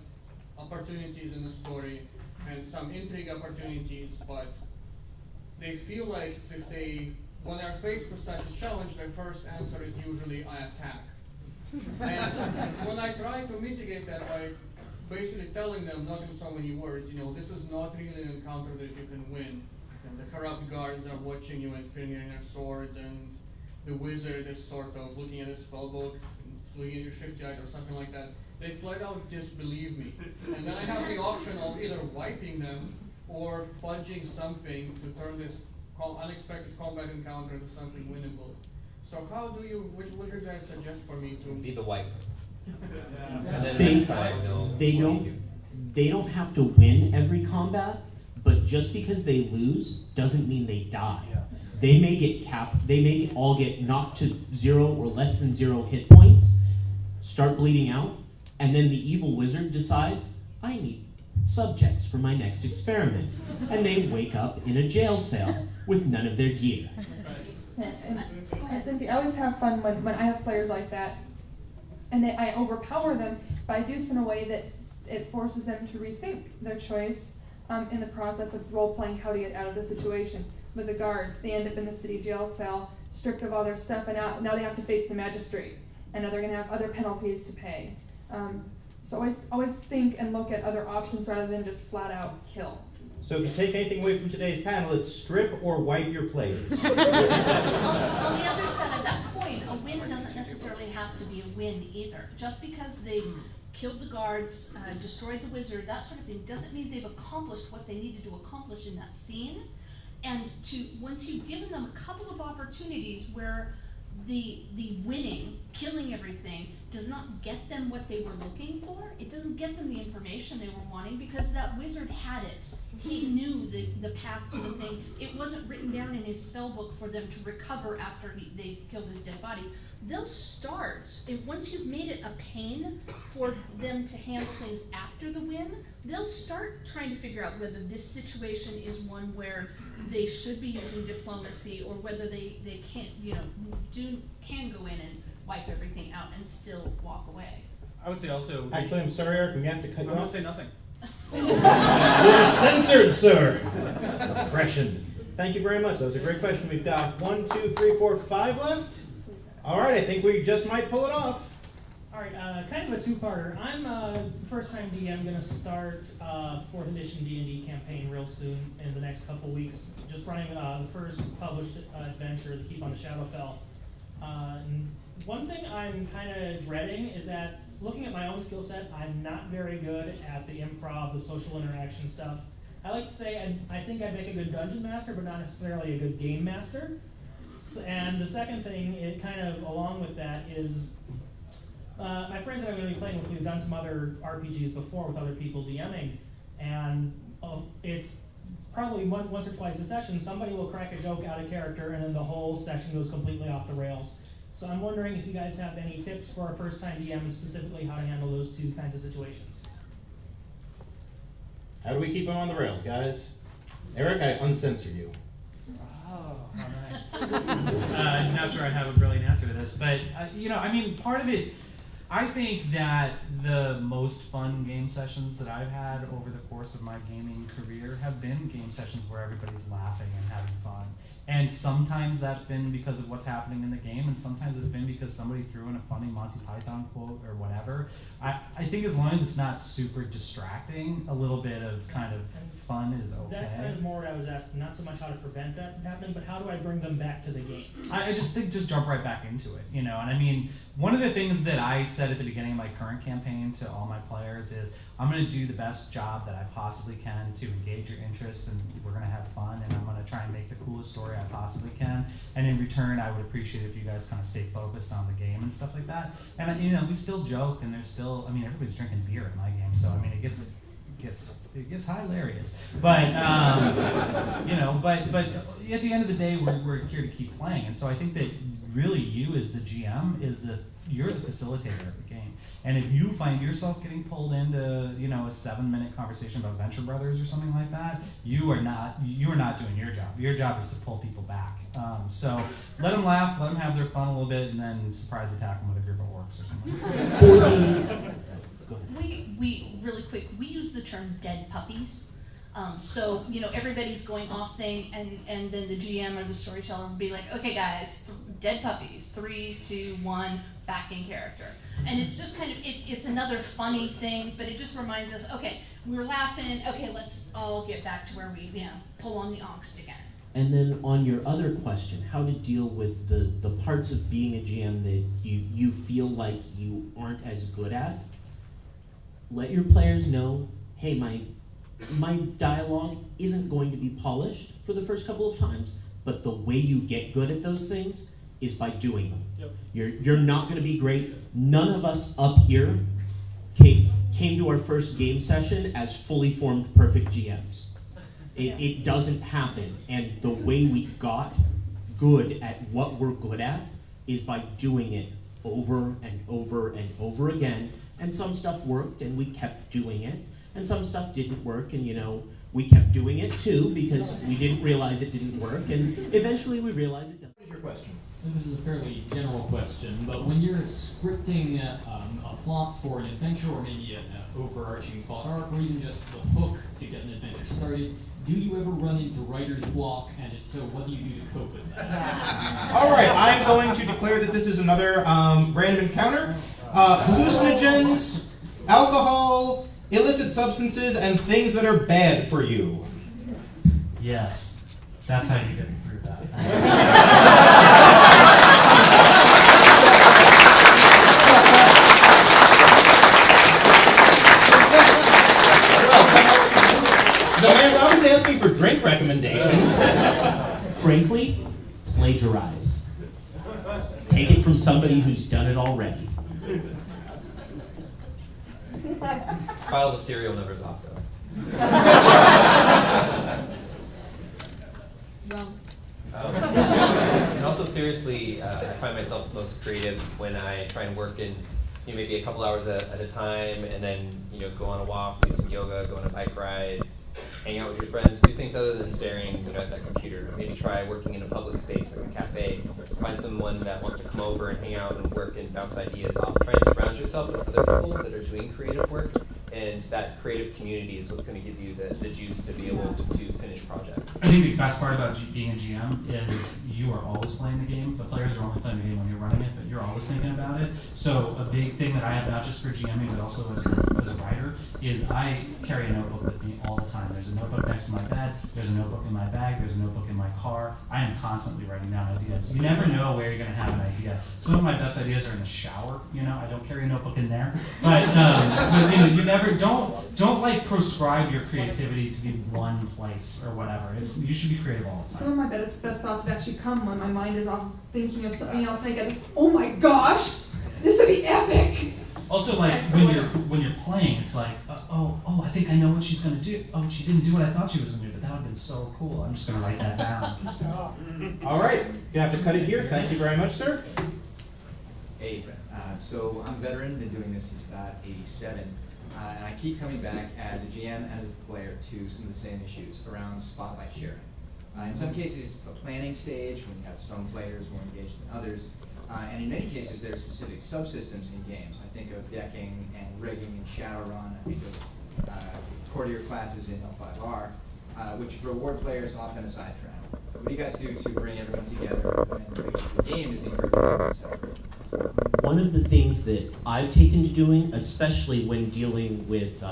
opportunities in the story and some intrigue opportunities, but they feel like when they're faced with such a challenge, their first answer is usually, I attack. And when I try to mitigate that by basically telling them, not in so many words, this is not really an encounter that you can win. And the corrupt guards are watching you and fingering their swords, and the wizard is sort of looking at his spellbook, looking at your shift jack or something like that. They flat out disbelieve me. And then I have the option of either wiping them or fudging something to turn this unexpected combat encounter into something winnable. So which would you guys suggest for me to... Be the wipe. And then They, next time they don't have to win every combat, but just because they lose doesn't mean they die. They may get capped, they may all get knocked to 0 or less than 0 hit points, start bleeding out, and then the evil wizard decides, I need subjects for my next experiment. And they wake up in a jail cell with none of their gear. And I think I always have fun when I have players like that, and I overpower them, but I do so in a way that it forces them to rethink their choice in the process of role-playing how to get out of the situation. With the guards, they end up in the city jail cell, stripped of all their stuff, and now they have to face the magistrate, and now they're going to have other penalties to pay. So always think and look at other options rather than just flat out kill. So if you take anything away from today's panel, it's strip or wipe your players. On the other side of that coin, a win doesn't necessarily have to be a win either. Just because they've killed the guards, destroyed the wizard, that sort of thing, doesn't mean they've accomplished what they needed to accomplish in that scene. And once you've given them a couple of opportunities where the winning, killing everything, does not get them what they were looking for, it doesn't get them the information they were wanting, because that wizard had it. He knew the path to the thing. It wasn't written down in his spell book for them to recover after they killed his dead body. They'll start, once you've made it a pain for them to handle things after the win, they'll start trying to figure out whether this situation is one where they should be using diplomacy, or whether they can't, can go in and wipe everything out and still walk away. I would say also... Actually, I'm sorry, Eric, we have to cut you off. I'm going to say nothing. You're censored, sir. Oppression. Thank you very much. That was a great question. We've got 1, 2, 3, 4, 5 left. All right, I think we just might pull it off. All right, kind of a two-parter. I'm first-time DM, going to start 4th edition D&D campaign real soon in the next couple weeks. Just running the first published adventure, The Keep on the Shadowfell. One thing I'm kind of dreading is that, looking at my own skill set, I'm not very good at the improv, the social interaction stuff. I like to say I think I'd make a good dungeon master, but not necessarily a good game master. And the second thing, it kind of along with that, is my friends that I'm going to be playing with, we've done some other RPGs before with other people DMing, and it's probably once or twice a session, somebody will crack a joke out of character, and then the whole session goes completely off the rails. So I'm wondering if you guys have any tips for a first-time DM, and specifically how to handle those two kinds of situations. How do we keep them on the rails, guys? Eric, I uncensor you. Oh, how nice. Not sure I have a brilliant answer to this, but I mean, part of it, I think that the most fun game sessions that I've had over the course of my gaming career have been game sessions where everybody's laughing and having fun. And sometimes that's been because of what's happening in the game, and sometimes it's been because somebody threw in a funny Monty Python quote or whatever. I think as long as it's not super distracting, a little bit of kind of fun is okay. That's kind of more what I was asking, not so much how to prevent that from happening, but how do I bring them back to the game? I just think just jump right back into it, you know. And I mean, one of the things that I said at the beginning of my current campaign to all my players is I'm going to do the best job that I possibly can to engage your interest, and we're going to have fun, and I'm going to try and make the coolest story I possibly can. And in return, I would appreciate if you guys kind of stay focused on the game and stuff like that. And you know, we still joke, and there's still, I mean, everybody's drinking beer at my game, so I mean, it gets hilarious. But you know, but at the end of the day, we're here to keep playing, and so I think that really you as the GM you're the facilitator of the game. And if you find yourself getting pulled into, you know, a 7-minute conversation about Venture Brothers or something like that, you are not doing your job. Your job is to pull people back. So let them laugh, let them have their fun a little bit, and then surprise attack them with a group of orcs or something. We really quick, we use the term dead puppies. So, you know, everybody's going off thing, and then the GM or the storyteller will be like, okay guys, dead puppies, 3, 2, 1, back in character. And it's just kind of, it's another funny thing, but it just reminds us, okay, we were laughing, okay, let's all get back to where we, you know, pull on the angst again. And then on your other question, how to deal with the parts of being a GM that you feel like you aren't as good at, let your players know, hey, my dialogue isn't going to be polished for the first couple of times, but the way you get good at those things is by doing them. Yep. You're not going to be great. None of us up here came to our first game session as fully formed perfect GMs. It doesn't happen, and the way we got good at what we're good at is by doing it over and over and over again. And some stuff worked, and we kept doing it. And some stuff didn't work, and you know, we kept doing it too because we didn't realize it didn't work, and eventually we realized it doesn't. What is your question? So this is a fairly general question, but when you're scripting a plot for an adventure, or maybe an overarching plot arc, or even just the hook to get an adventure started, do you ever run into writer's block, and if so, what do you do to cope with that? All right, I'm going to declare that this is another random encounter. Hallucinogens, alcohol, illicit substances, and things that are bad for you. Yes, that's how you get through that. The man's obviously asking for drink recommendations. Frankly, plagiarize. Take it from somebody who's done it already. File the serial numbers off, though. And also, seriously, I find myself most creative when I try and work in, you know, maybe a couple hours at a time, and then, you know, go on a walk, do some yoga, go on a bike ride, hang out with your friends, do things other than staring, you know, at that computer. Maybe try working in a public space like a cafe. Find someone that wants to come over and hang out and work and bounce ideas off. Try and surround yourself with other people that are doing creative work, and that creative community is what's going to give you the juice to be able to finish projects. I think the best part about being a GM is you are always playing the game. The players are only playing the game when you're running it, but you're always thinking about it. So a big thing that I have, not just for GMing, but also as a writer, is I carry a notebook with me all the time. There's a notebook next to my bed, there's a notebook in my bag, there's a notebook in my car. I am constantly writing down ideas. You never know where you're going to have an idea. Some of my best ideas are in the shower, you know, I don't carry a notebook in there. But you never, don't like prescribe your creativity to be one place or whatever. You should be creative all the time. Some of my best thoughts have actually come when my mind is off thinking of something else, and I get this, oh my gosh, this would be epic! Also, like, when you're playing, it's like, oh, I think I know what she's going to do. Oh, she didn't do what I thought she was going to do, but that would have been so cool. I'm just going to write that down. All right, you have to cut it here. Thank you very much, sir. Hey, so I'm a veteran, been doing this since about '87, and I keep coming back as a GM and as a player to some of the same issues around spotlight sharing. In some cases, it's the planning stage when you have some players more engaged than others. And in many cases, there are specific subsystems in games. I think of decking and rigging in Shadowrun. I think of courtier classes in L5R, which reward players often a sidetrack. What do you guys do to bring everyone together when the game is encouraging itself? One of the things that I've taken to doing, especially when dealing with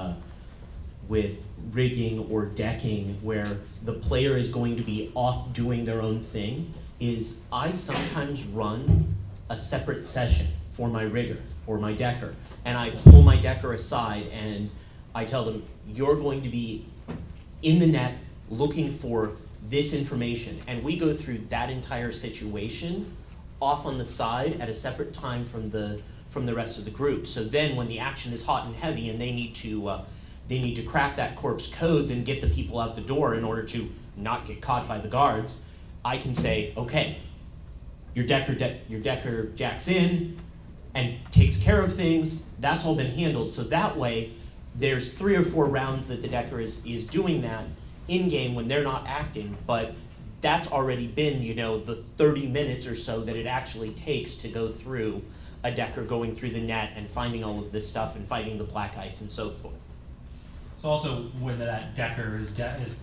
rigging or decking, where the player is going to be off doing their own thing, is I sometimes run a separate session for my rigger or my decker, and I pull my decker aside and I tell them, you're going to be in the net looking for this information, and we go through that entire situation off on the side at a separate time from the rest of the group. So then when the action is hot and heavy and they need to crack that corpse codes and get the people out the door in order to not get caught by the guards, I can say, okay, your decker jacks in and takes care of things. That's all been handled. So that way, there's 3 or 4 rounds that the decker is doing that in game when they're not acting, but that's already been, the 30 minutes or so that it actually takes to go through a decker going through the net and finding all of this stuff and fighting the black ice and so forth. So also when that decker is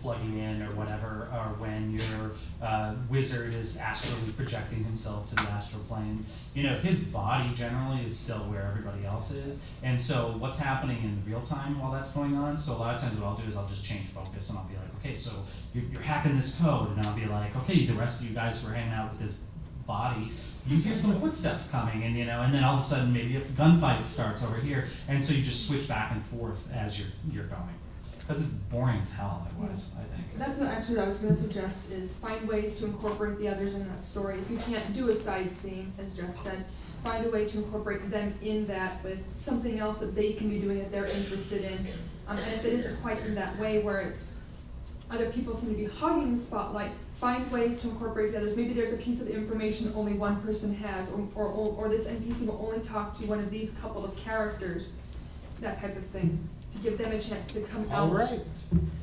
plugging in or whatever, or when your wizard is astrally projecting himself to the astral plane, his body generally is still where everybody else is. And so what's happening in real time while that's going on? So a lot of times what I'll do is I'll just change focus and I'll be like, okay, so you're hacking this code, and I'll be like, okay, the rest of you guys who are hanging out with this body, you hear some footsteps coming, and and then all of a sudden maybe a gunfight starts over here, and so you just switch back and forth as you're going, because it's boring as hell otherwise. I think that's what actually I was going to suggest is find ways to incorporate the others in that story. If you can't do a side scene, as Jeff said, find a way to incorporate them in that with something else that they can be doing that they're interested in. And if it isn't quite in that way where it's other people seem to be hogging the spotlight, find ways to incorporate the others. Maybe there's a piece of information only one person has, or this NPC will only talk to one of these couple of characters, that type of thing, to give them a chance to come out. All right.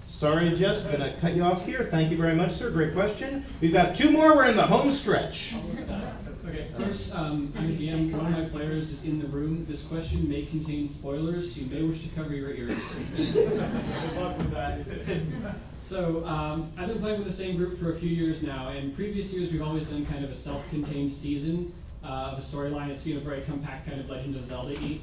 Sorry, Jess, I'm going to cut you off here. Thank you very much, sir. Great question. We've got 2 more. We're in the home stretch. Okay, first, I'm a DM. One of my players is in the room. This question may contain spoilers. You may wish to cover your ears. Good luck with that. So, I've been playing with the same group for a few years now, and previous years we've always done kind of a self-contained season of a storyline. It's been a very compact kind of Legend of Zelda-y.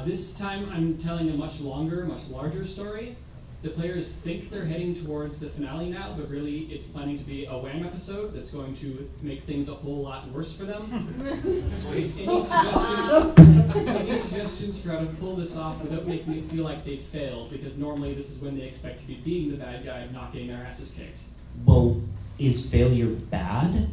This time I'm telling a much longer, much larger story. The players think they're heading towards the finale now, but really it's planning to be a Wham episode that's going to make things a whole lot worse for them. Sweet. Any suggestions for how to pull this off without making it feel like they failed? Because normally this is when they expect to be beating the bad guy and not getting their asses kicked. Well, is failure bad?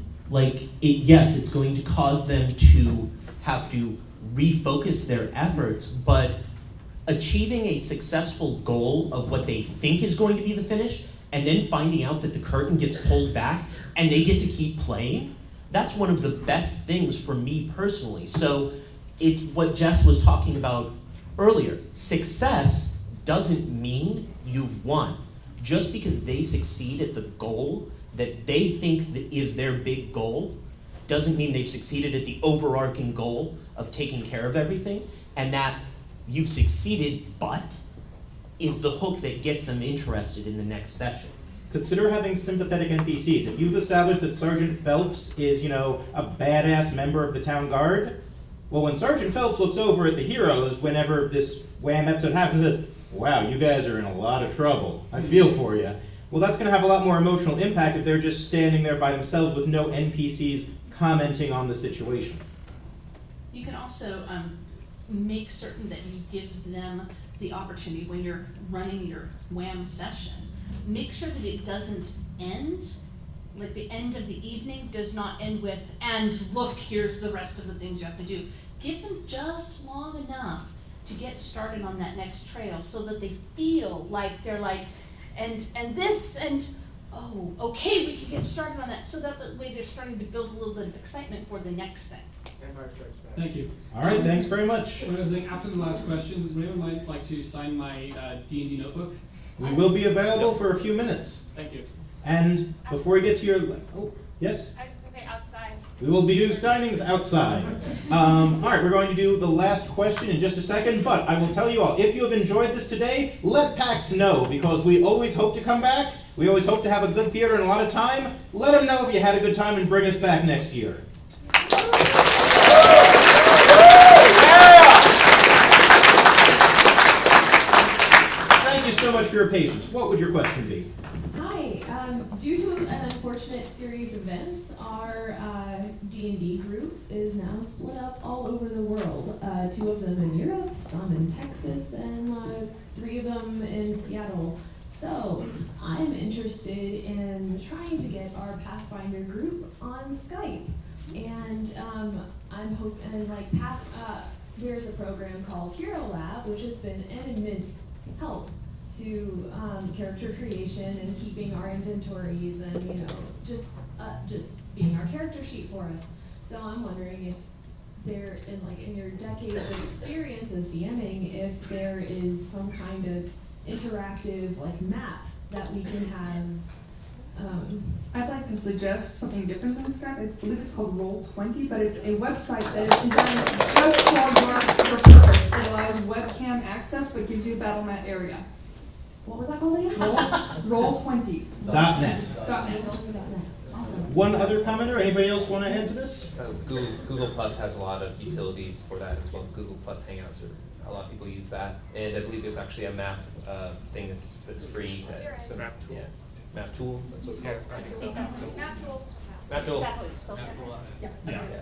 Yes, it's going to cause them to have to refocus their efforts, but achieving a successful goal of what they think is going to be the finish, and then finding out that the curtain gets pulled back and they get to keep playing, that's one of the best things for me personally. So it's what Jess was talking about earlier. Success doesn't mean you've won. Just because they succeed at the goal that they think that is their big goal doesn't mean they've succeeded at the overarching goal of taking care of everything, and that you've succeeded, but is the hook that gets them interested in the next session. Consider having sympathetic NPCs. If you've established that Sergeant Phelps is, a badass member of the town guard, well, when Sergeant Phelps looks over at the heroes whenever this Wham episode happens and says, wow, you guys are in a lot of trouble. I feel for you. Well, that's going to have a lot more emotional impact if they're just standing there by themselves with no NPCs commenting on the situation. You can also make certain that you give them the opportunity when you're running your Wham session. Make sure that it doesn't end, like the end of the evening does not end with, and look, here's the rest of the things you have to do. Give them just long enough to get started on that next trail so that they feel like they're like, and this, and oh, okay, we can get started on that. So that way they're starting to build a little bit of excitement for the next thing. Thank you. All right, thanks very much. One other thing, after the last question, would anyone like to sign my D&D notebook? We will be available for a few minutes. Thank you. And before we get to your... Oh, yes? I was just going to say outside, We will be doing signings outside. All right, we're going to do the last question in just a second, but I will tell you all, if you have enjoyed this today, let PAX know, because we always hope to come back. We always hope to have a good theater and a lot of time. Let them know if you had a good time and bring us back next year. Thank you so much for your patience. What would your question be? Hi. Due to an unfortunate series of events, our D&D group is now split up all over the world. 2 of them in Europe, some in Texas, and 3 of them in Seattle. So I'm interested in trying to get our Pathfinder group on Skype, and I'm hoping there's a program called Hero Lab, which has been an immense help to character creation and keeping our inventories and just being our character sheet for us. So I'm wondering if there, in your decades of experience of DMing, if there is some kind of interactive map that we can have. I'd like to suggest something different than Skype. I believe it's called Roll20, but it's a website that is designed just for your purpose. It allows webcam access, but gives you a battle mat area. What was that called again? Roll20. .net. Awesome. One other commenter? Anybody else want to add to this? Google Plus has a lot of utilities for that as well. Google Plus Hangouts, a lot of people use that, and I believe there's actually a map thing that's free. Map tool. That's what it's called. Map tool. Yeah.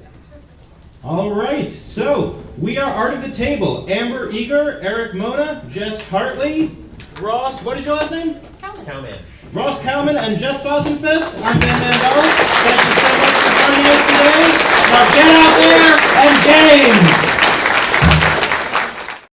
All right, so we are Art of the Table. Amber Eager, Eric Mona, Jess Hartley, Ross, what is your last name? Cowman. Ross Cowman and Jeff Fosenfest. I'm Ben Mandel. Thank you so much for joining us today. Now get out there and game!